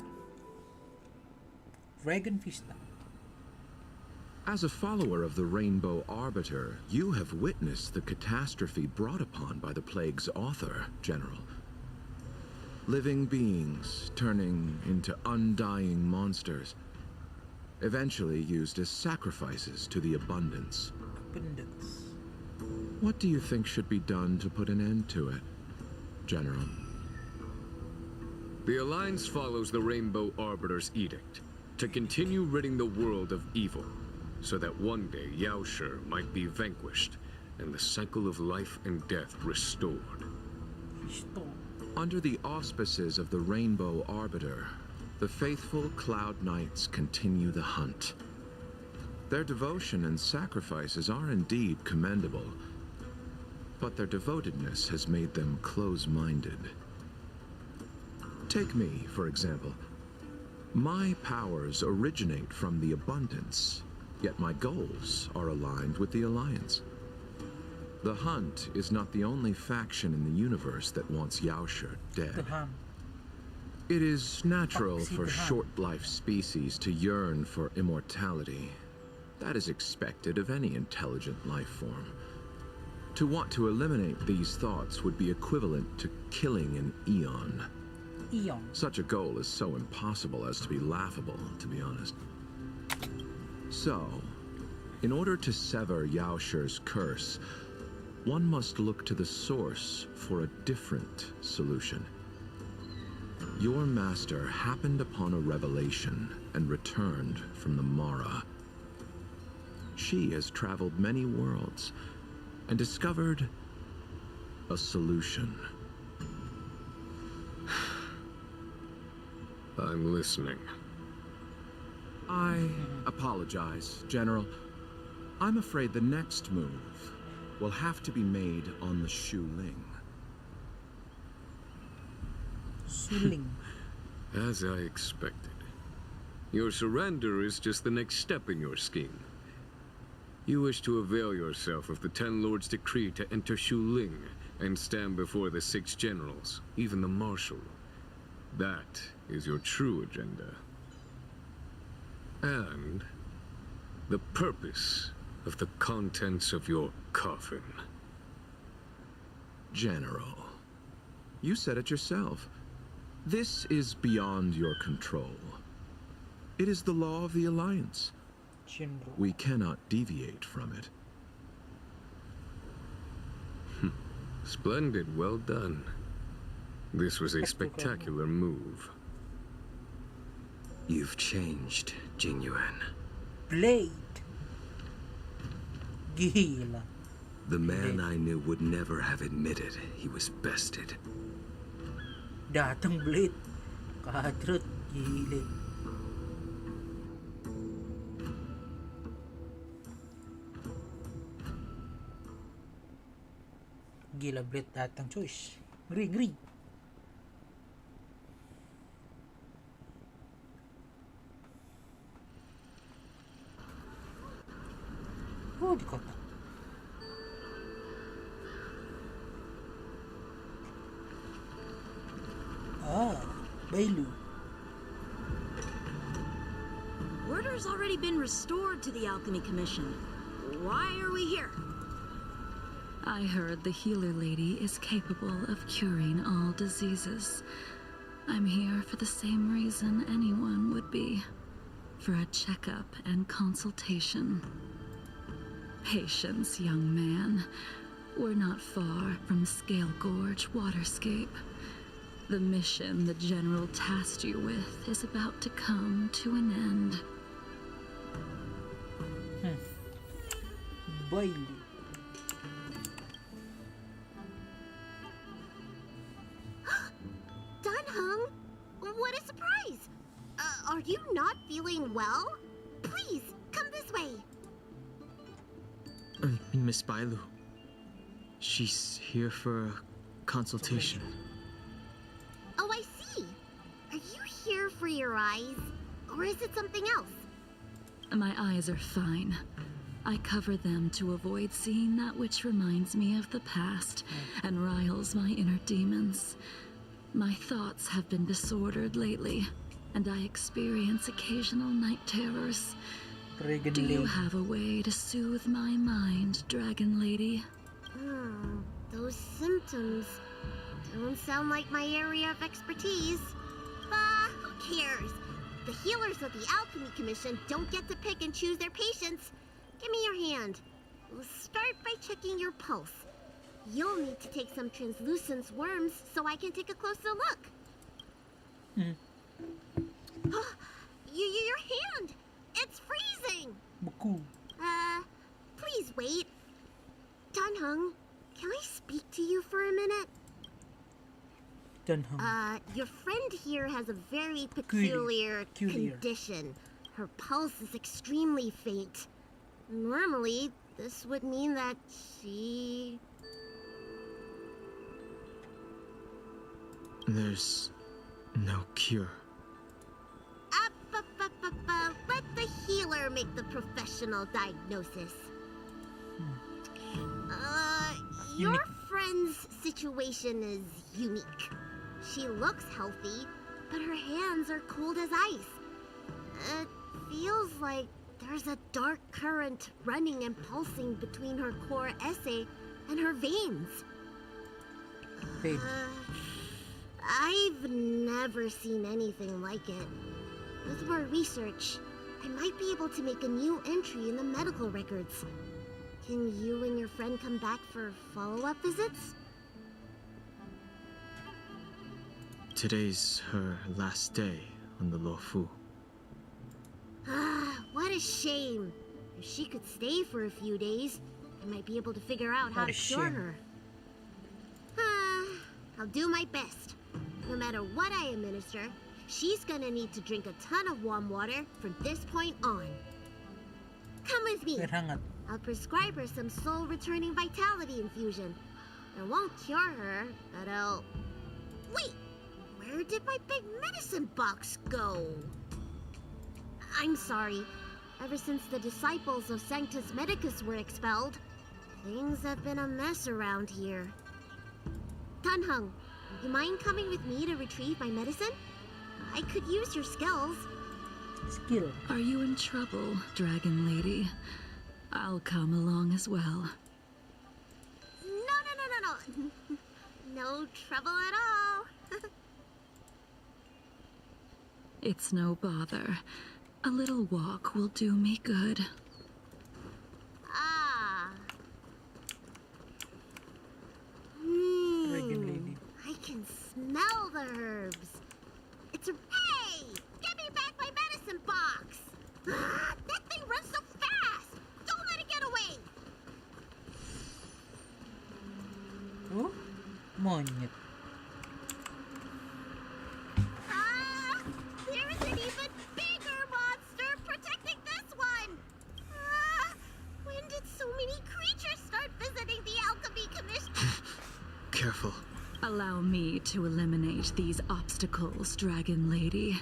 Speaker 1: Dragon Vista.
Speaker 6: As a follower of the Rainbow Arbiter, you have witnessed the catastrophe brought upon by the plague's author, General. Living beings turning into undying monsters, eventually used as sacrifices to the abundance.
Speaker 1: Abundance.
Speaker 6: What do you think should be done to put an end to it, General?
Speaker 7: The Alliance follows the Rainbow Arbiter's edict to continue ridding the world of evil, so that one day Yaoshi might be vanquished and the cycle of life and death restored.
Speaker 6: Under the auspices of the Rainbow Arbiter, the faithful Cloud Knights continue the hunt. Their devotion and sacrifices are indeed commendable, but their devotedness has made them close-minded. Take me, for example. My powers originate from the abundance, yet my goals are aligned with the Alliance. The Hunt is not the only faction in the universe that wants Yaoshi dead. It is natural for short-life species to yearn for immortality. That is expected of any intelligent life form. To want to eliminate these thoughts would be equivalent to killing an eon. Such a goal is so impossible as to be laughable, to be honest. So, in order to sever Yaoshi's curse, one must look to the source for a different solution. Your master happened upon a revelation and returned from the Mara. She has traveled many worlds and discovered a solution.
Speaker 7: I'm listening.
Speaker 6: I apologize, General. I'm afraid the next move will have to be made on the Shu Ling.
Speaker 7: As I expected. Your surrender is just the next step in your scheme. You wish to avail yourself of the Ten Lords' decree to enter Shu Ling and stand before the 6 generals, even the Marshal. That is your true agenda. And the purpose of the contents of your coffin.
Speaker 6: General, you said it yourself. This is beyond your control. It is the law of the Alliance. We cannot deviate from it.
Speaker 7: Splendid, well done. This was a spectacular move.
Speaker 9: You've changed, Jingliu.
Speaker 1: Blade. Gila.
Speaker 9: The man I knew would never have admitted he was bested.
Speaker 1: Datang Blade. Kadrut. Gila. Gila Blade datang cuys. Ngeri. Oh, di kota. Bailu.
Speaker 4: Order's already been restored to the Alchemy Commission. Why are we here?
Speaker 3: I heard the healer lady is capable of curing all diseases. I'm here for the same reason anyone would be. For a checkup and consultation. Patience, young man. We're not far from Scale Gorge Waterscape. The mission the General tasked you with is about to come to an end.
Speaker 1: Baik.
Speaker 8: Dunhung, what a surprise! Are you not feeling well? Please, come this way.
Speaker 2: Miss Bailu. She's here for a consultation.
Speaker 8: Oh, I see. Are you here for your eyes? Or is it something else?
Speaker 3: My eyes are fine. I cover them to avoid seeing that which reminds me of the past and riles my inner demons. My thoughts have been disordered lately, and I experience occasional night terrors. Do you have a way to soothe my mind, Dragon Lady?
Speaker 8: Those symptoms don't sound like my area of expertise. Who cares? The healers of the Alchemy Commission don't get to pick and choose their patients. Give me your hand. We'll start by checking your pulse. You'll need to take some translucent worms so I can take a closer look. Your hand! It's freezing! Please wait. Dunhung, can I speak to you for a minute?
Speaker 1: Dunhung.
Speaker 8: Your friend here has a very peculiar condition. Her pulse is extremely faint. Normally, this would mean that she...
Speaker 2: There's no cure.
Speaker 8: Let the healer make the professional diagnosis. Your friend's situation is unique. She looks healthy, but her hands are cold as ice. It feels like there's a dark current running and pulsing between her core esse and her veins. I've never seen anything like it. With more research, I might be able to make a new entry in the medical records. Can you and your friend come back for follow-up visits?
Speaker 2: Today's her last day on the Luofu.
Speaker 8: What a shame. If she could stay for a few days, I might be able to figure out how to cure her. I'll do my best. No matter what I administer, she's gonna need to drink a ton of warm water from this point on. Come with me. I'll prescribe her some soul-returning vitality infusion. It won't cure her, but I'll... Wait! Where did my big medicine box go? I'm sorry. Ever since the disciples of Sanctus Medicus were expelled, things have been a mess around here. Dunhung, you mind coming with me to retrieve my medicine? I could use your skills.
Speaker 3: Are you in trouble, Dragon Lady? I'll come along as well.
Speaker 8: No. No trouble at all.
Speaker 3: It's no bother. A little walk will do me good.
Speaker 8: I can smell the herbs. It's a... Hey! Give me back my medicine box! That thing runs so fast! Don't let it get away!
Speaker 1: Monyet.
Speaker 8: There's an even bigger monster protecting this one! When did so many creatures start visiting the Alchemy Commission?
Speaker 2: Careful.
Speaker 3: Allow me to eliminate these obstacles, Dragon Lady.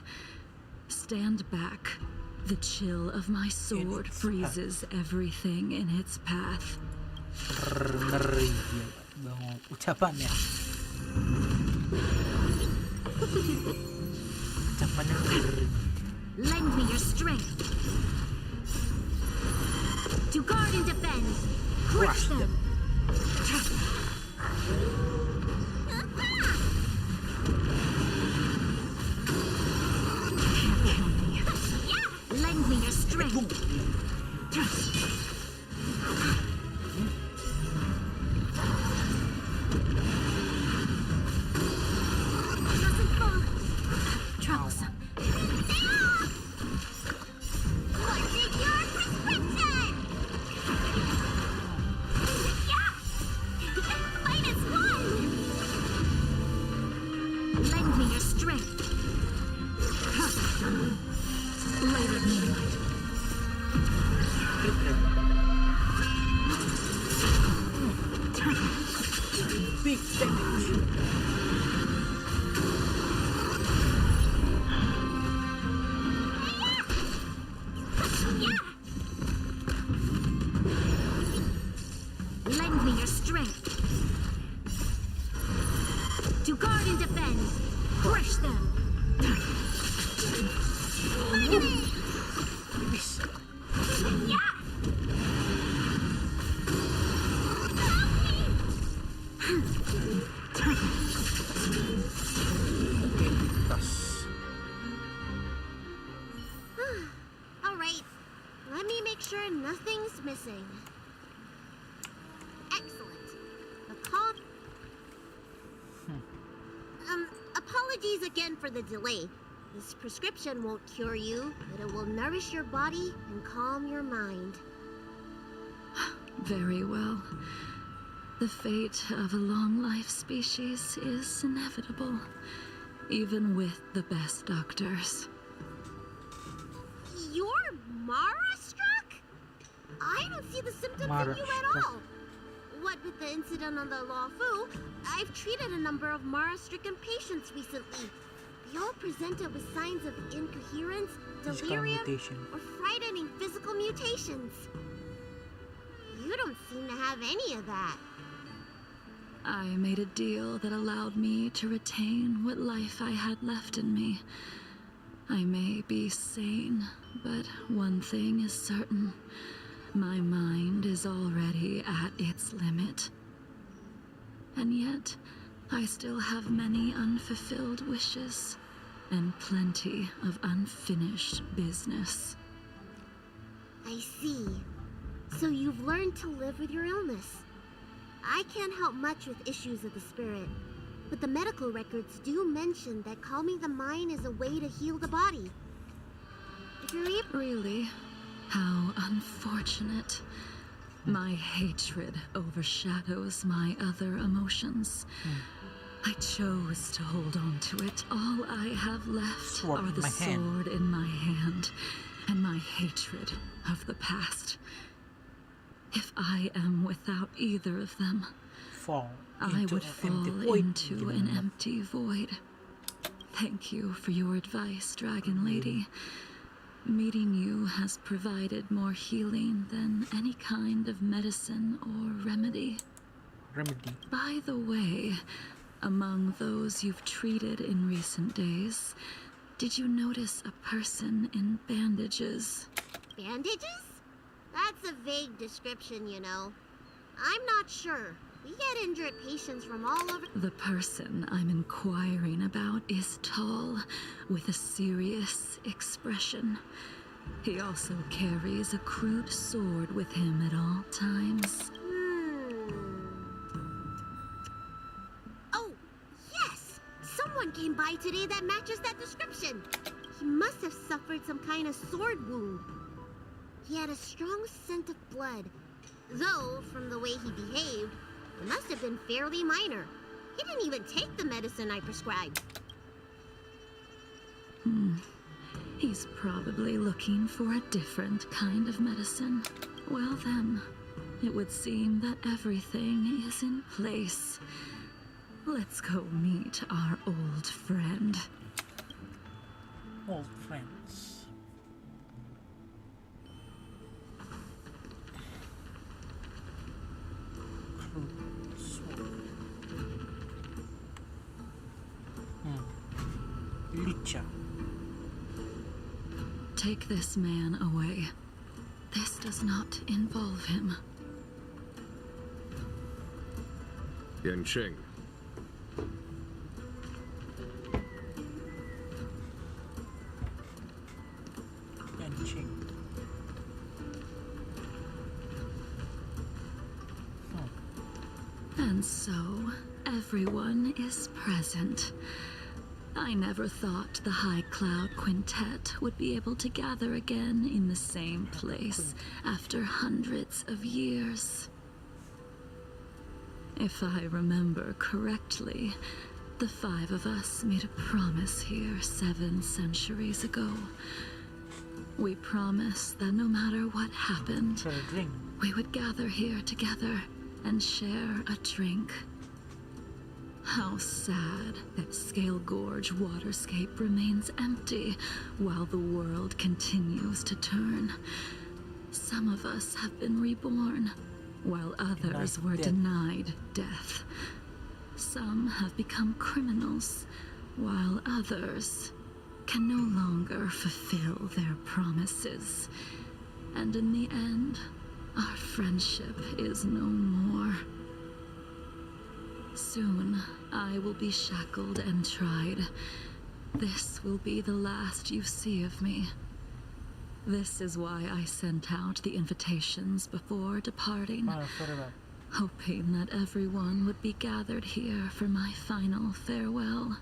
Speaker 3: Stand back. The chill of my sword freezes everything in its path.
Speaker 1: Ngeri. Bangun ucapannya. Ucapannya ngeri.
Speaker 4: Lend me your strength. To guard and defend. Crush them. Lend me your strength. Doesn't fall. Troublesome.
Speaker 8: What's in your prescription? Yeah! -1!
Speaker 4: Lend me your strength. Light of moonlight.
Speaker 1: Big damage.
Speaker 4: Lend me your strength. To guard and defend. Crush them.
Speaker 8: All right, let me make sure nothing's missing. Excellent. Apologies again for the delay. This prescription won't cure you, but it will nourish your body and calm your mind.
Speaker 3: Very well. The fate of a long-life species is inevitable, even with the best doctors.
Speaker 8: You're Mara-struck? I don't see the symptoms in you at all. What with the incident on the Luofu, I've treated a number of Mara-stricken patients recently. They all presented with signs of incoherence, delirium, or frightening physical mutations. You don't seem to have any of that.
Speaker 3: I made a deal that allowed me to retain what life I had left in me. I may be sane, but one thing is certain. My mind is already at its limit. And yet, I still have many unfulfilled wishes and plenty of unfinished business.
Speaker 8: I see. So you've learned to live with your illness. I can't help much with issues of the spirit, but the medical records do mention that calming the mind is a way to heal the body. If you're able...
Speaker 3: Really? How unfortunate. My hatred overshadows my other emotions. I chose to hold on to it. All I have left are the sword in my hand and my hatred of the past. If I am without either of them, I would fall into an empty void. Thank you for your advice, Dragon Lady. Meeting you has provided more healing than any kind of medicine or remedy. By the way, among those you've treated in recent days, did you notice a person in bandages?
Speaker 8: Bandages? That's a vague description, you know. I'm not sure. We get injured patients from all over...
Speaker 3: The person I'm inquiring about is tall, with a serious expression. He also carries a crude sword with him at all times.
Speaker 8: Oh, yes! Someone came by today that matches that description. He must have suffered some kind of sword wound. He had a strong scent of blood, though, from the way he behaved, it must have been fairly minor. He didn't even take the medicine I prescribed.
Speaker 3: He's probably looking for a different kind of medicine. Well then, it would seem that everything is in place. Let's go meet our old friend.
Speaker 1: Old friends. Lucha.
Speaker 3: Take this man away. This does not involve him.
Speaker 7: Yancheng.
Speaker 3: And so, everyone is present. I never thought the High Cloud Quintet would be able to gather again in the same place after hundreds of years. If I remember correctly, the 5 of us made a promise here 7 centuries ago. We promised that no matter what happened, we would gather here together and share a drink. How sad that Scale Gorge waterscape remains empty while the world continues to turn. Some of us have been reborn, while others were denied death. Some have become criminals, while others can no longer fulfill their promises. And in the end, our friendship is no more. Soon, I will be shackled and tried. This will be the last you see of me. This is why I sent out the invitations before departing, hoping that everyone would be gathered here for my final farewell.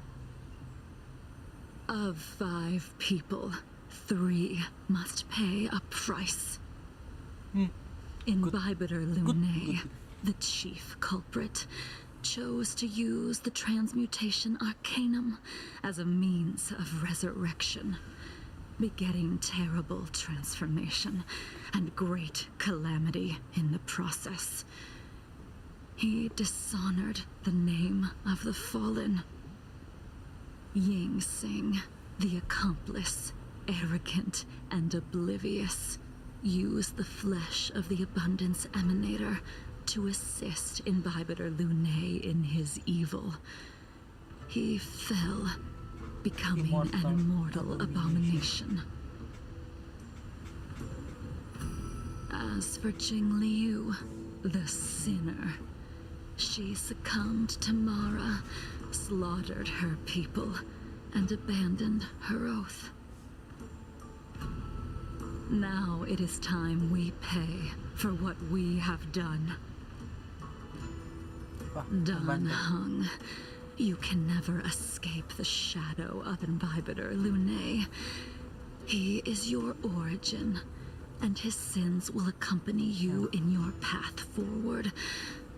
Speaker 3: Of 5 people, 3 must pay a price. Imbibiter Lunae, the chief culprit, chose to use the transmutation arcanum as a means of resurrection, begetting terrible transformation and great calamity in the process. He dishonored the name of the fallen. Ying Sing, the accomplice, arrogant and oblivious, used the flesh of the Abundance Emanator to assist Imbibiter Lunae in his evil. He fell, becoming an immortal abomination. As for Jingliu, the sinner, she succumbed to Mara, slaughtered her people, and abandoned her oath. Now it is time we pay for what we have done. Dan Heng, you can never escape the shadow of Imbibiter Lunae. He is your origin, and his sins will accompany you in your path forward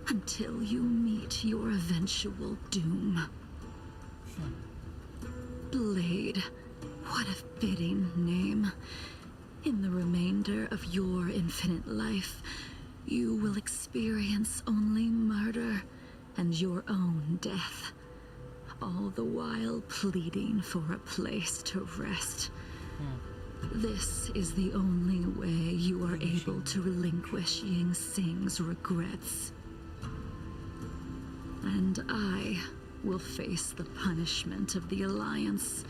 Speaker 3: until you meet your eventual doom. Blade, what a fitting name. In the remainder of your infinite life, you will experience only murder and your own death, all the while pleading for a place to rest. This is the only way you are able to relinquish Ying Sing's regrets. And I will face the punishment of the Alliance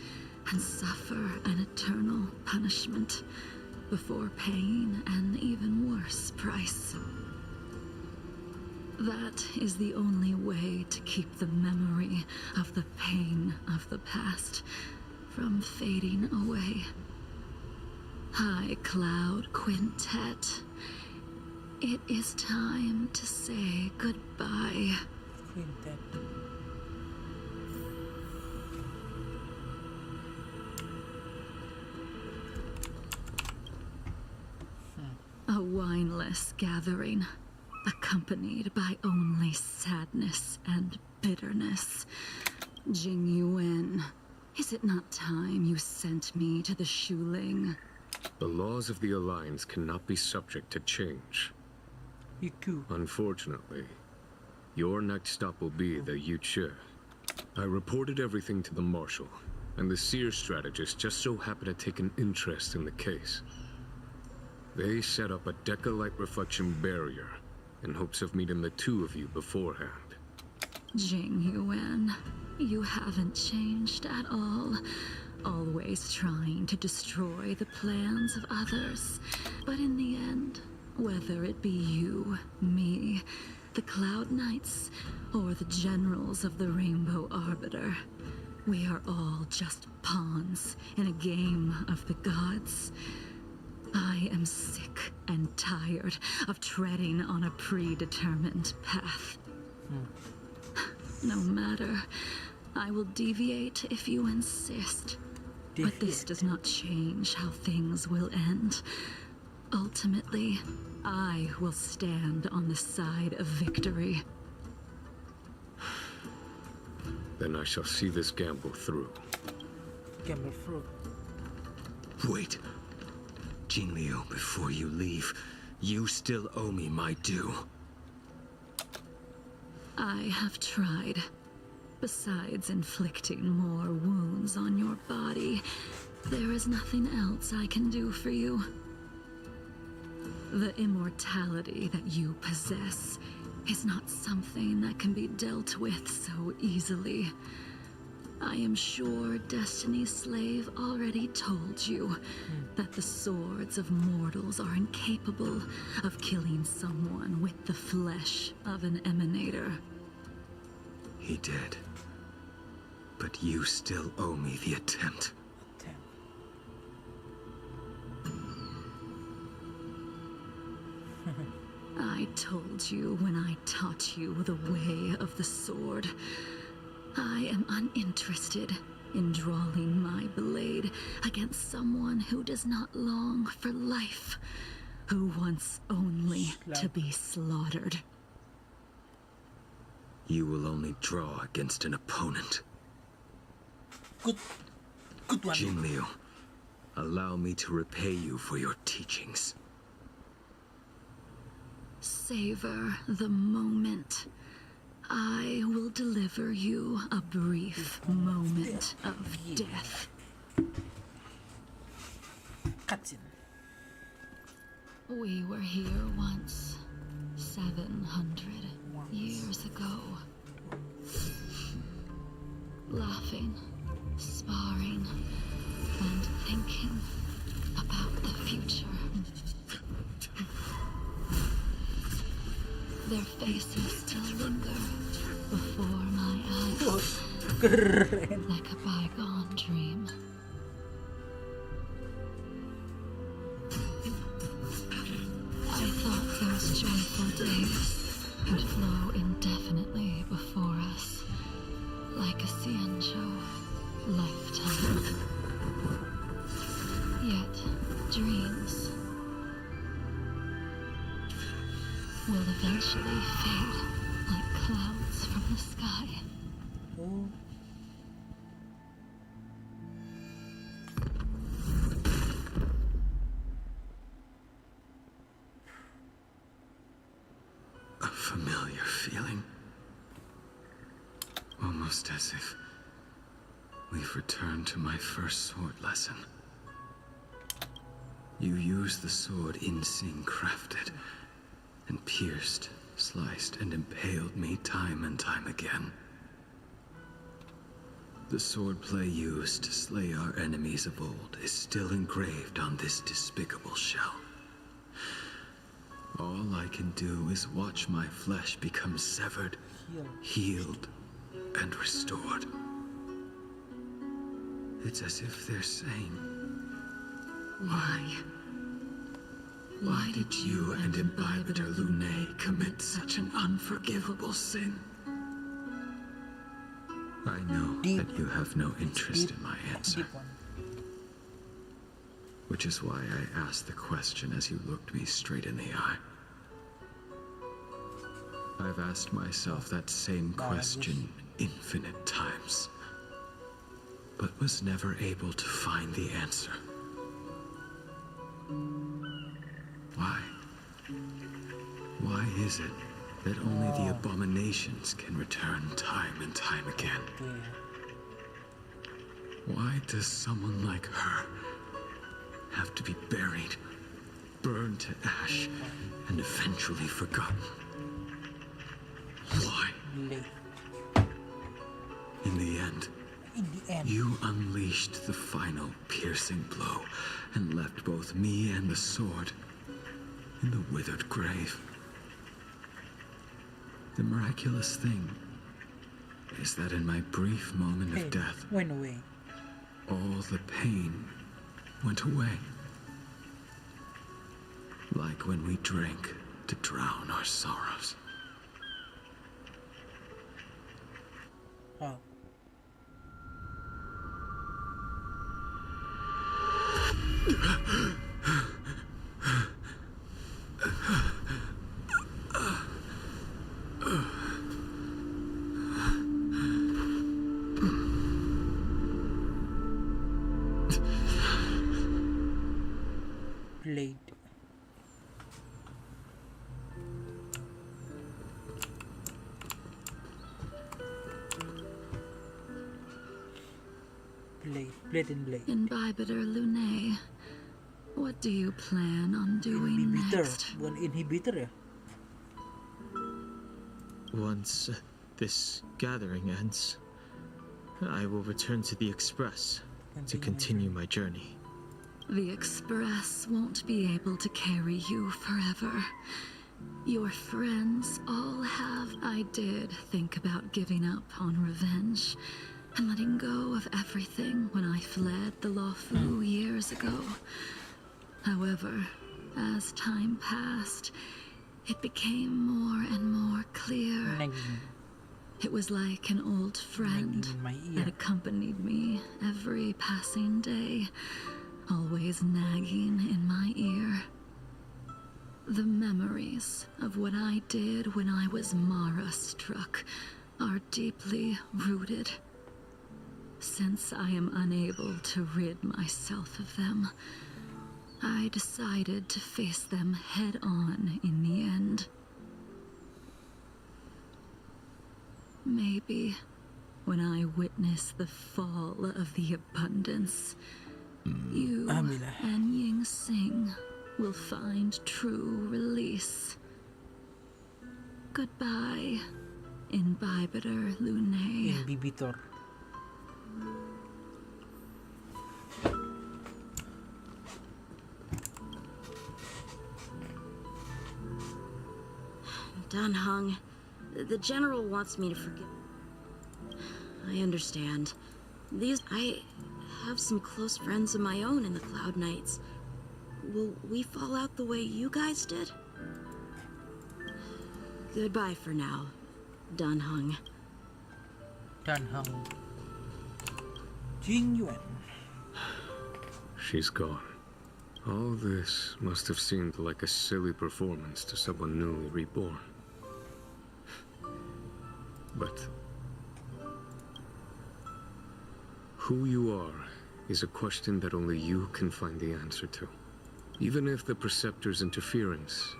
Speaker 3: and suffer an eternal punishment before paying an even worse price. That is the only way to keep the memory of the pain of the past from fading away. High Cloud Quintet, it is time to say goodbye.
Speaker 1: Quintet.
Speaker 3: A wineless gathering, accompanied by only sadness and bitterness. Jingyuan, is it not time you sent me to the Shuling?
Speaker 7: The laws of the Alliance cannot be subject to change. Unfortunately, your next stop will be the Yucuber. I reported everything to the Marshal, and the Seer strategist just so happened to take an interest in the case. They set up a Deca-light reflection barrier in hopes of meeting the 2 of you beforehand.
Speaker 3: Jingyuan, you haven't changed at all. Always trying to destroy the plans of others. But in the end, whether it be you, me, the Cloud Knights, or the generals of the Rainbow Arbiter. We are all just pawns in a game of the gods. I am sick and tired of treading on a predetermined path. No matter, I will deviate if you insist. But this does not change how things will end. Ultimately, I will stand on the side of victory.
Speaker 7: Then I shall see this gamble through.
Speaker 1: Gamble through.
Speaker 9: Wait. Jingliu, before you leave, you still owe me my due.
Speaker 3: I have tried. Besides inflicting more wounds on your body, there is nothing else I can do for you. The immortality that you possess is not something that can be dealt with so easily. I am sure Destiny's Slave already told you that the swords of mortals are incapable of killing someone with the flesh of an emanator.
Speaker 9: He did. But you still owe me the attempt.
Speaker 3: I told you when I taught you the way of the sword. I am uninterested in drawing my blade against someone who does not long for life, who wants only to be slaughtered.
Speaker 9: You will only draw against an opponent.
Speaker 1: Good one.
Speaker 9: Jingliu, allow me to repay you for your teachings.
Speaker 3: Savor the moment. I will deliver you a brief moment of death.
Speaker 1: Cutscene.
Speaker 3: We were here once, 700 years ago. Laughing, sparring, and thinking about the future. Their faces still linger before my eyes, like a bygone dream. I thought those joyful days would flow indefinitely before us, like a Cienjo lifetime. Yet, dreams will eventually fade like clouds from the sky.
Speaker 9: A familiar feeling. Almost as if we've returned to my first sword lesson. You used the sword Insing crafted, and pierced, sliced, and impaled me time and time again. The swordplay used to slay our enemies of old is still engraved on this despicable shell. All I can do is watch my flesh become severed, healed, and restored. It's as if they're saying, Why did you and Imbibitor Lune commit such an unforgivable sin? I know that you have no interest in my answer. Which is why I asked the question as you looked me straight in the eye. I've asked myself that same question infinite times, but was never able to find the answer. Why? Why is it that only the abominations can return time and time again? Why does someone like her have to be buried, burned to ash, and eventually forgotten? Why? In the end, you unleashed the final piercing blow and left both me and the sword in the withered grave. The miraculous thing is that in my brief moment of death,
Speaker 1: went away.
Speaker 9: All the pain went away. Like when we drink to drown our sorrows.
Speaker 1: Oh. Blade. Blade and blade.
Speaker 3: Inhibitor Lune, what do you plan on doing next?
Speaker 1: Bukan inhibitor ya?
Speaker 2: Once this gathering ends, I will return to the Express to continue my journey.
Speaker 3: The Express won't be able to carry you forever. Your friends all have. I did think about giving up on revenge and letting go of everything when I fled the Luofu years ago. However, as time passed, it became more and more clear. It was like an old friend that accompanied me every passing day, always nagging in my ear. The memories of what I did when I was Mara-struck are deeply rooted. Since I am unable to rid myself of them, I decided to face them head-on in the end. Maybe when I witness the fall of the abundance, you and Ying Sing will find true release. Goodbye, Inhibitor Lune.
Speaker 1: Inhibitor.
Speaker 4: Dan Heng, the General wants me to forgive. I understand. I have some close friends of my own in the Cloud Knights. Will we fall out the way you guys did? Goodbye for now, Dan Heng.
Speaker 1: Dan Heng. Jingliu.
Speaker 7: She's gone. All this must have seemed like a silly performance to someone newly reborn. But who you are is a question that only you can find the answer to. Even if the Preceptor's interference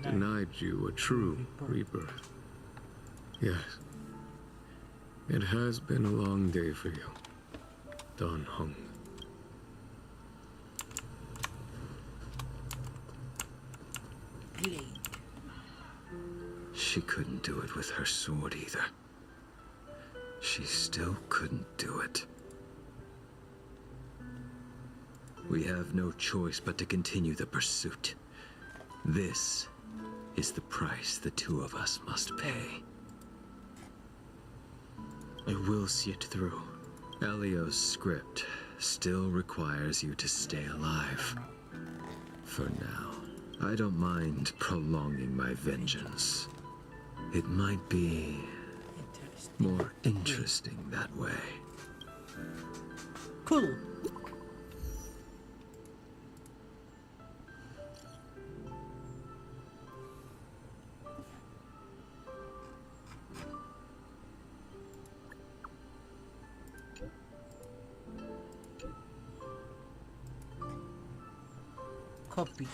Speaker 7: denied you a true rebirth. Yes, it has been a long day for you, Dan Heng.
Speaker 9: She couldn't do it with her sword either. She still couldn't do it. We have no choice but to continue the pursuit. This is the price the two of us must pay.
Speaker 2: I will see it through.
Speaker 9: Elio's script still requires you to stay alive. For now, I don't mind prolonging my vengeance. It might be more interesting that way.
Speaker 1: Cool. Copy.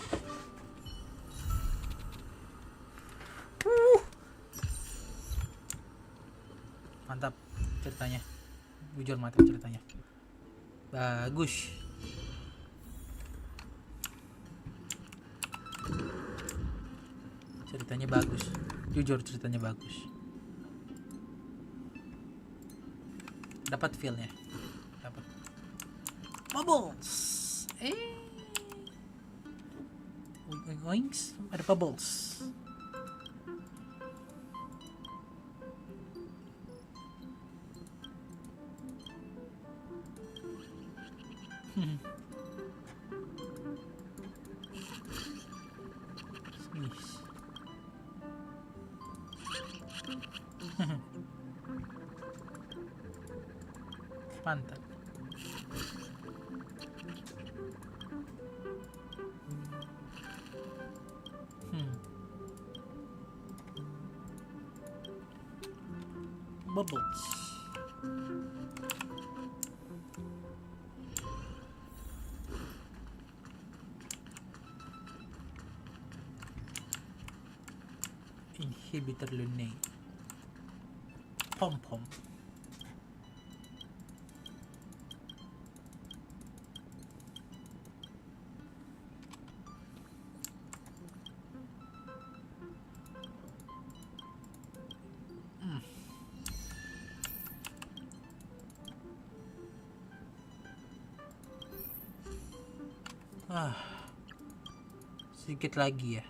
Speaker 1: Mantap ceritanya, jujur mantap ceritanya, bagus. Ceritanya bagus, jujur ceritanya bagus. Dapat feel-nya, dapat. Bubbles, Oinks, ada bubbles. Pantat. Bubbles. Inhibitor lunate. Pom-pom. Sedikit lagi ya.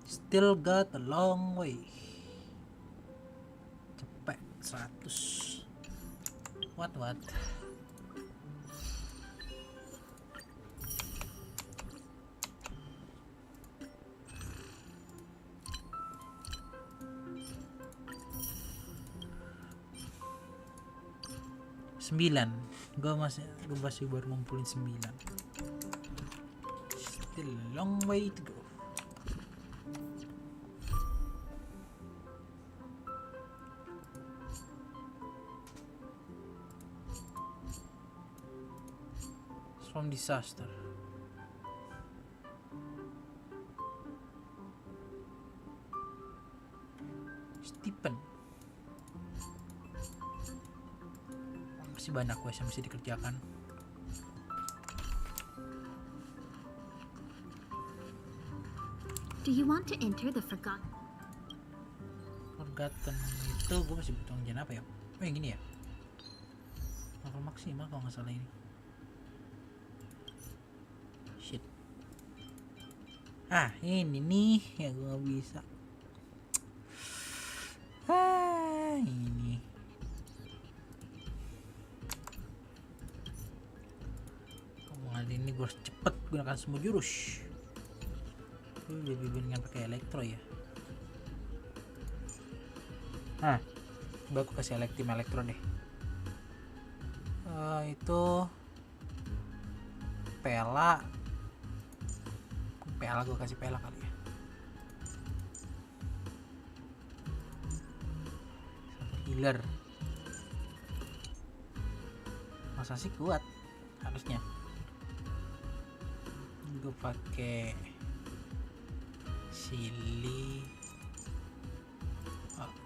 Speaker 1: Still got a long way. Cepet 100. What? 9. Gue masih baru ngumpulin 9. Still a long way to go. From disaster. Stephen. Masih banyak quest yang mesti dikerjakan.
Speaker 8: Do you want to enter the forgotten
Speaker 1: itu gue masih butuh ngerjain apa ya? Oh yang gini ya? Level maksimal kalau nggak salah ini. Shit. Ini nih ya gue nggak bisa. Ini. Kali ini gue harus cepet gunakan semua jurus. Lebih dengan pakai elektro ya. Coba aku kasih elektro deh. Itu pela gue kasih pela kali ya. Healer. Masa sih kuat harusnya. Gue pakai sili.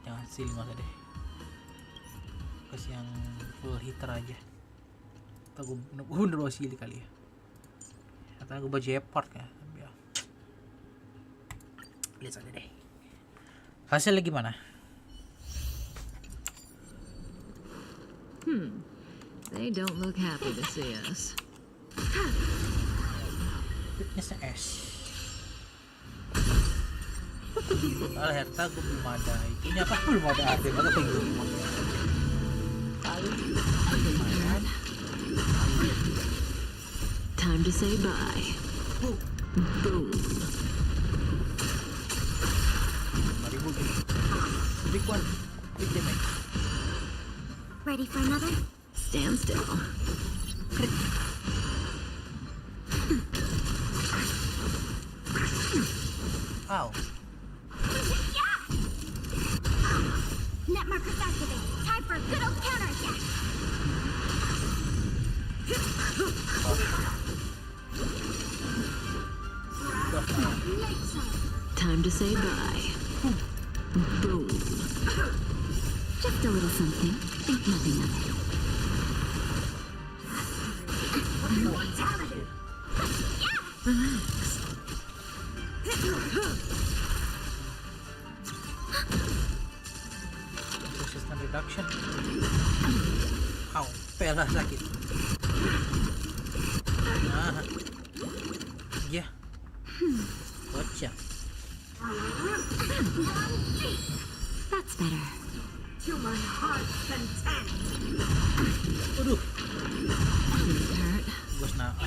Speaker 1: Jangan sili, nggak usah deh. Kasih yang full hitter aja. Atau gue bener bawa sili kali ya. Atau gue bawa J-port ya. Lihat aja deh. Hasilnya gimana?
Speaker 3: They don't look happy to see us.
Speaker 1: Fitness S. Herta gue belum ada itunya apa, belum ada arti apa tinggal.
Speaker 3: Time to say bye. Boom.
Speaker 1: 5,000 gini. Big one. Big damage.
Speaker 8: Ready for another?
Speaker 3: Stand still.
Speaker 1: Ow.
Speaker 8: Net markers activate. Time for a good old counterattack.
Speaker 3: Time to say bye. Boom. Just a little something. Think nothing of it. Relax.
Speaker 1: Resistance reduction. Ow, pela sakit. Ya. Gotcha.
Speaker 3: That's better.
Speaker 4: to my heart's content.
Speaker 1: Waduh,
Speaker 3: Hurt.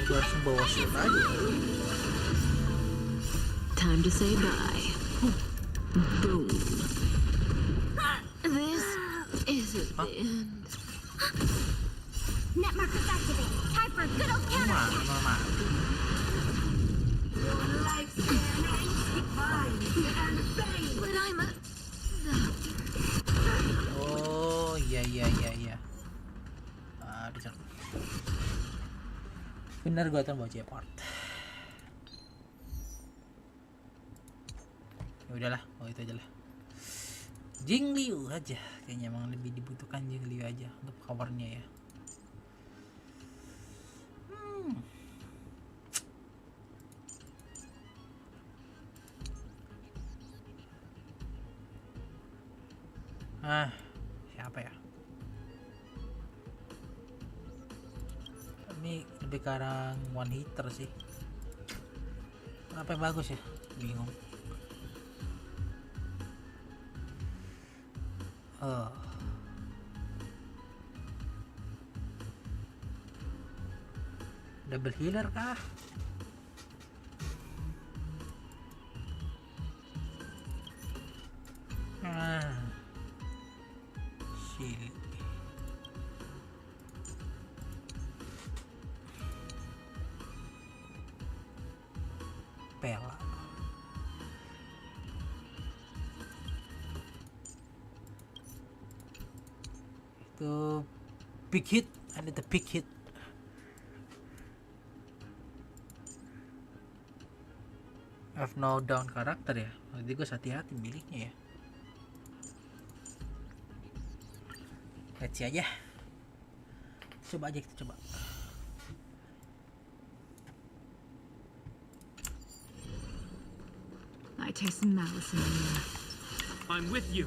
Speaker 1: gue harus bawa shield aja.
Speaker 3: Time to say bye. Boom. This isn't the end.
Speaker 8: Net markers activated. Time for a good old counter.
Speaker 4: Your lifespan ends divine and bane.
Speaker 3: But I'm a...
Speaker 1: Oh iya. Di sana. Bener gue akan bawa J-part. Ya udahlah, itu aja lah. Jingliu aja, kayaknya emang lebih dibutuhkan Jingliu aja untuk covernya ya. Siapa ya? Ini lebih karang one hitter sih. Apa yang bagus ya? Bingung. Double healer kah? Shield. Pela. Itu big hit, ada the big hit. Have no down karakter ya. Jadi gue hati-hati miliknya ya. Let's see aja. Coba aja kita coba.
Speaker 3: I taste malice in you.
Speaker 2: I'm with you.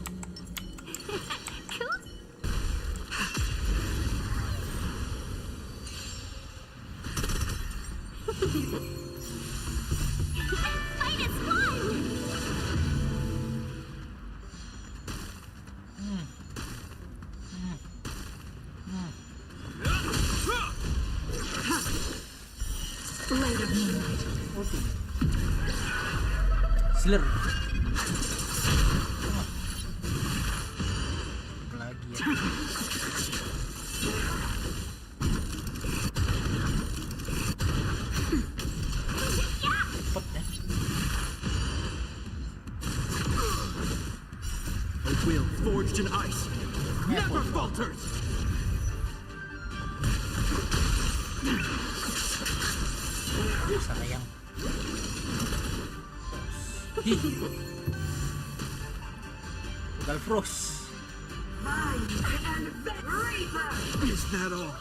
Speaker 8: Fight is fun!
Speaker 3: Blade of moonlight.
Speaker 1: Slur. Lagi ya. Cepet ya.
Speaker 2: A will forged in ice never falters.
Speaker 1: Sayang. Gal frost.
Speaker 2: Is that all?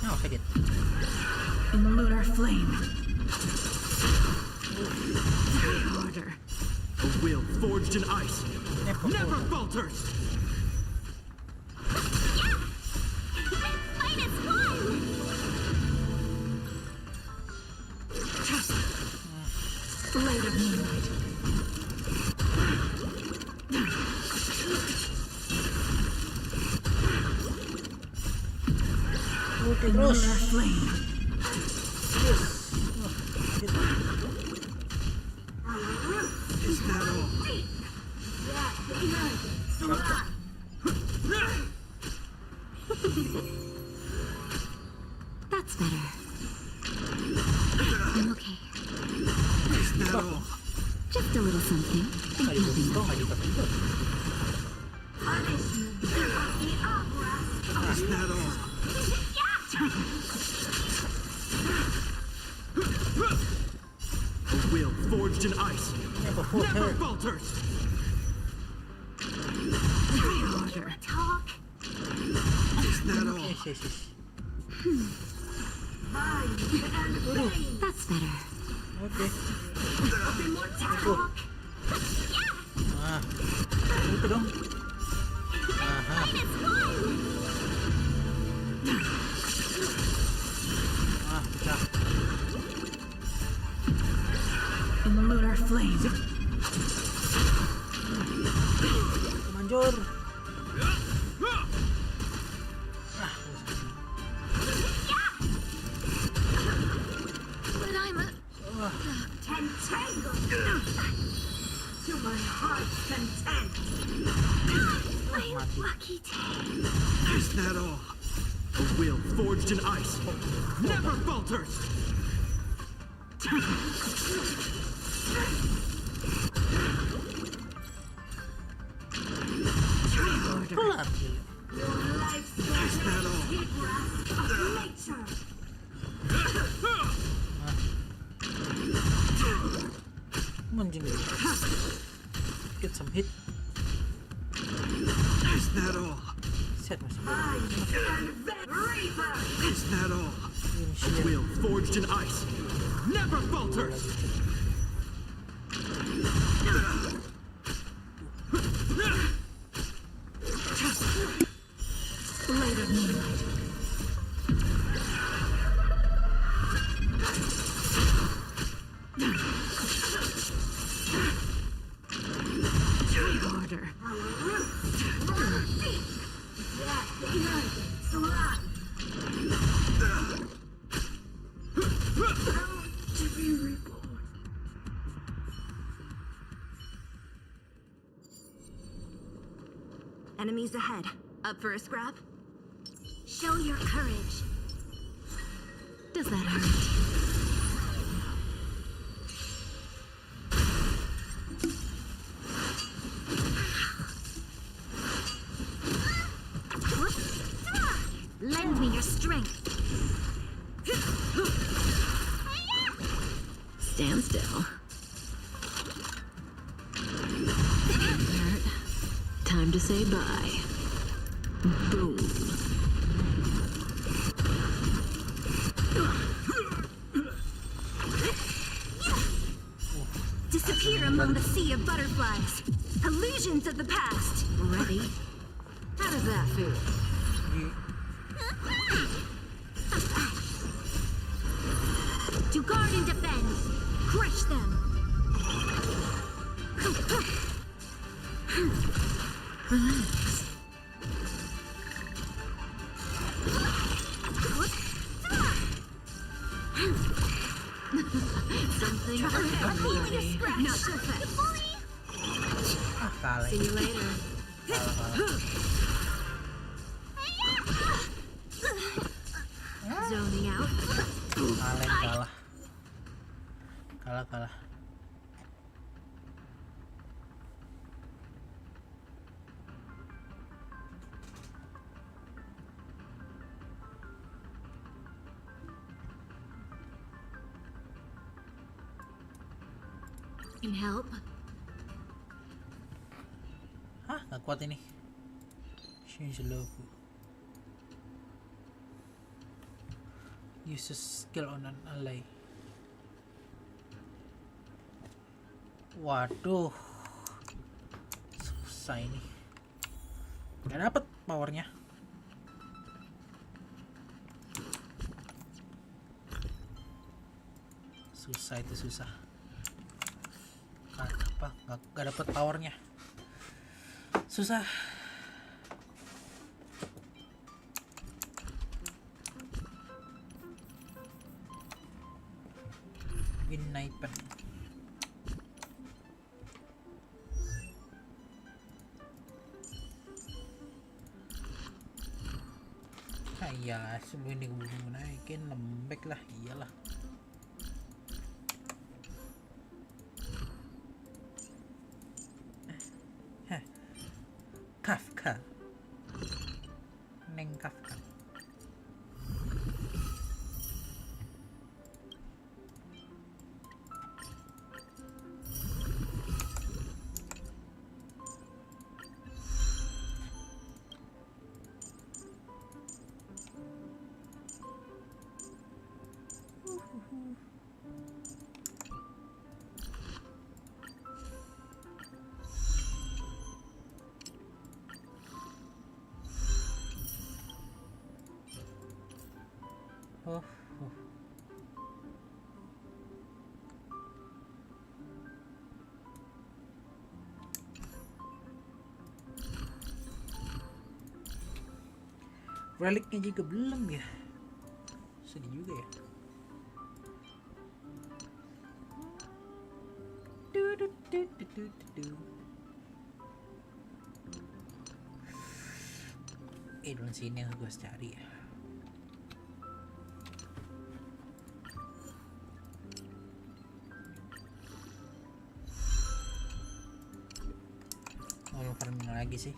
Speaker 1: Oh, sakit.
Speaker 3: In the lunar flame. Harder.
Speaker 2: A will forged in ice never falters.
Speaker 8: Fight is fun!
Speaker 3: Blade of moonlight. In the lunar flame.
Speaker 2: Is that all?
Speaker 3: That's better. I'm okay.
Speaker 2: Is that all?
Speaker 3: Just a little something. Think nothing of it.
Speaker 2: Is that all? A will forged in ice never falters.
Speaker 3: Harder.
Speaker 8: Talk.
Speaker 2: Is that all?
Speaker 3: That's better.
Speaker 1: Oke. Itu dong. Aha. Pecah.
Speaker 3: lunar flame.
Speaker 1: Manjur.
Speaker 3: But I'm a
Speaker 4: Tentangle! To my heart's content!
Speaker 8: My lucky day.
Speaker 10: Is that all? A will forged in ice never falters!
Speaker 1: Kelar.
Speaker 4: Your life's
Speaker 10: Is that all?
Speaker 4: grasp of nature!
Speaker 1: Come on, Jingliu. Get some hit.
Speaker 10: Is that all?
Speaker 1: Set masih.
Speaker 4: Reaper!
Speaker 10: Is that all? A
Speaker 1: Initiate.
Speaker 10: will forged in ice never falters!
Speaker 3: blade of moonlight. Try harder.
Speaker 4: Enemies ahead. Up for a scrap?
Speaker 8: Show your courage.
Speaker 3: Does that hurt?
Speaker 4: Lend me your strength.
Speaker 3: Stand still. Hurt. Time to say bye. Boom.
Speaker 4: Disappear among the sea of butterflies. Illusions of the past.
Speaker 3: Ready? How does that feel?
Speaker 4: To guard and defend. Crush them.
Speaker 3: Relax. Something for everybody.
Speaker 4: Not so fast.
Speaker 1: Kalah.
Speaker 3: See you later.
Speaker 4: Zoning out.
Speaker 1: Kalah. Kalah.
Speaker 4: Can help.
Speaker 1: Hah, nggak kuat ini. Jingliu. Use a skill on an ally. Waduh, susah ini. Gak dapet powernya. Susah itu susah. Apa? Gak dapet powernya. Susah. Midnight pen. Iyalah, sebelum ini gue naikin lembek lah, iyalah. Kafka. Neng Kafka. Reliknya juga belum ya. Sedih juga ya. Dalam sini yang gue cari ya. Mau farming lagi sih.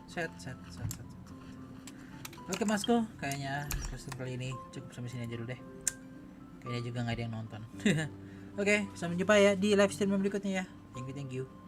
Speaker 1: Set. Oke Masku, kayaknya kostum kali ini cukup sampai sini aja dulu deh. Kayaknya juga nggak ada yang nonton. Oke, sampai jumpa ya di live stream berikutnya ya. Thank you.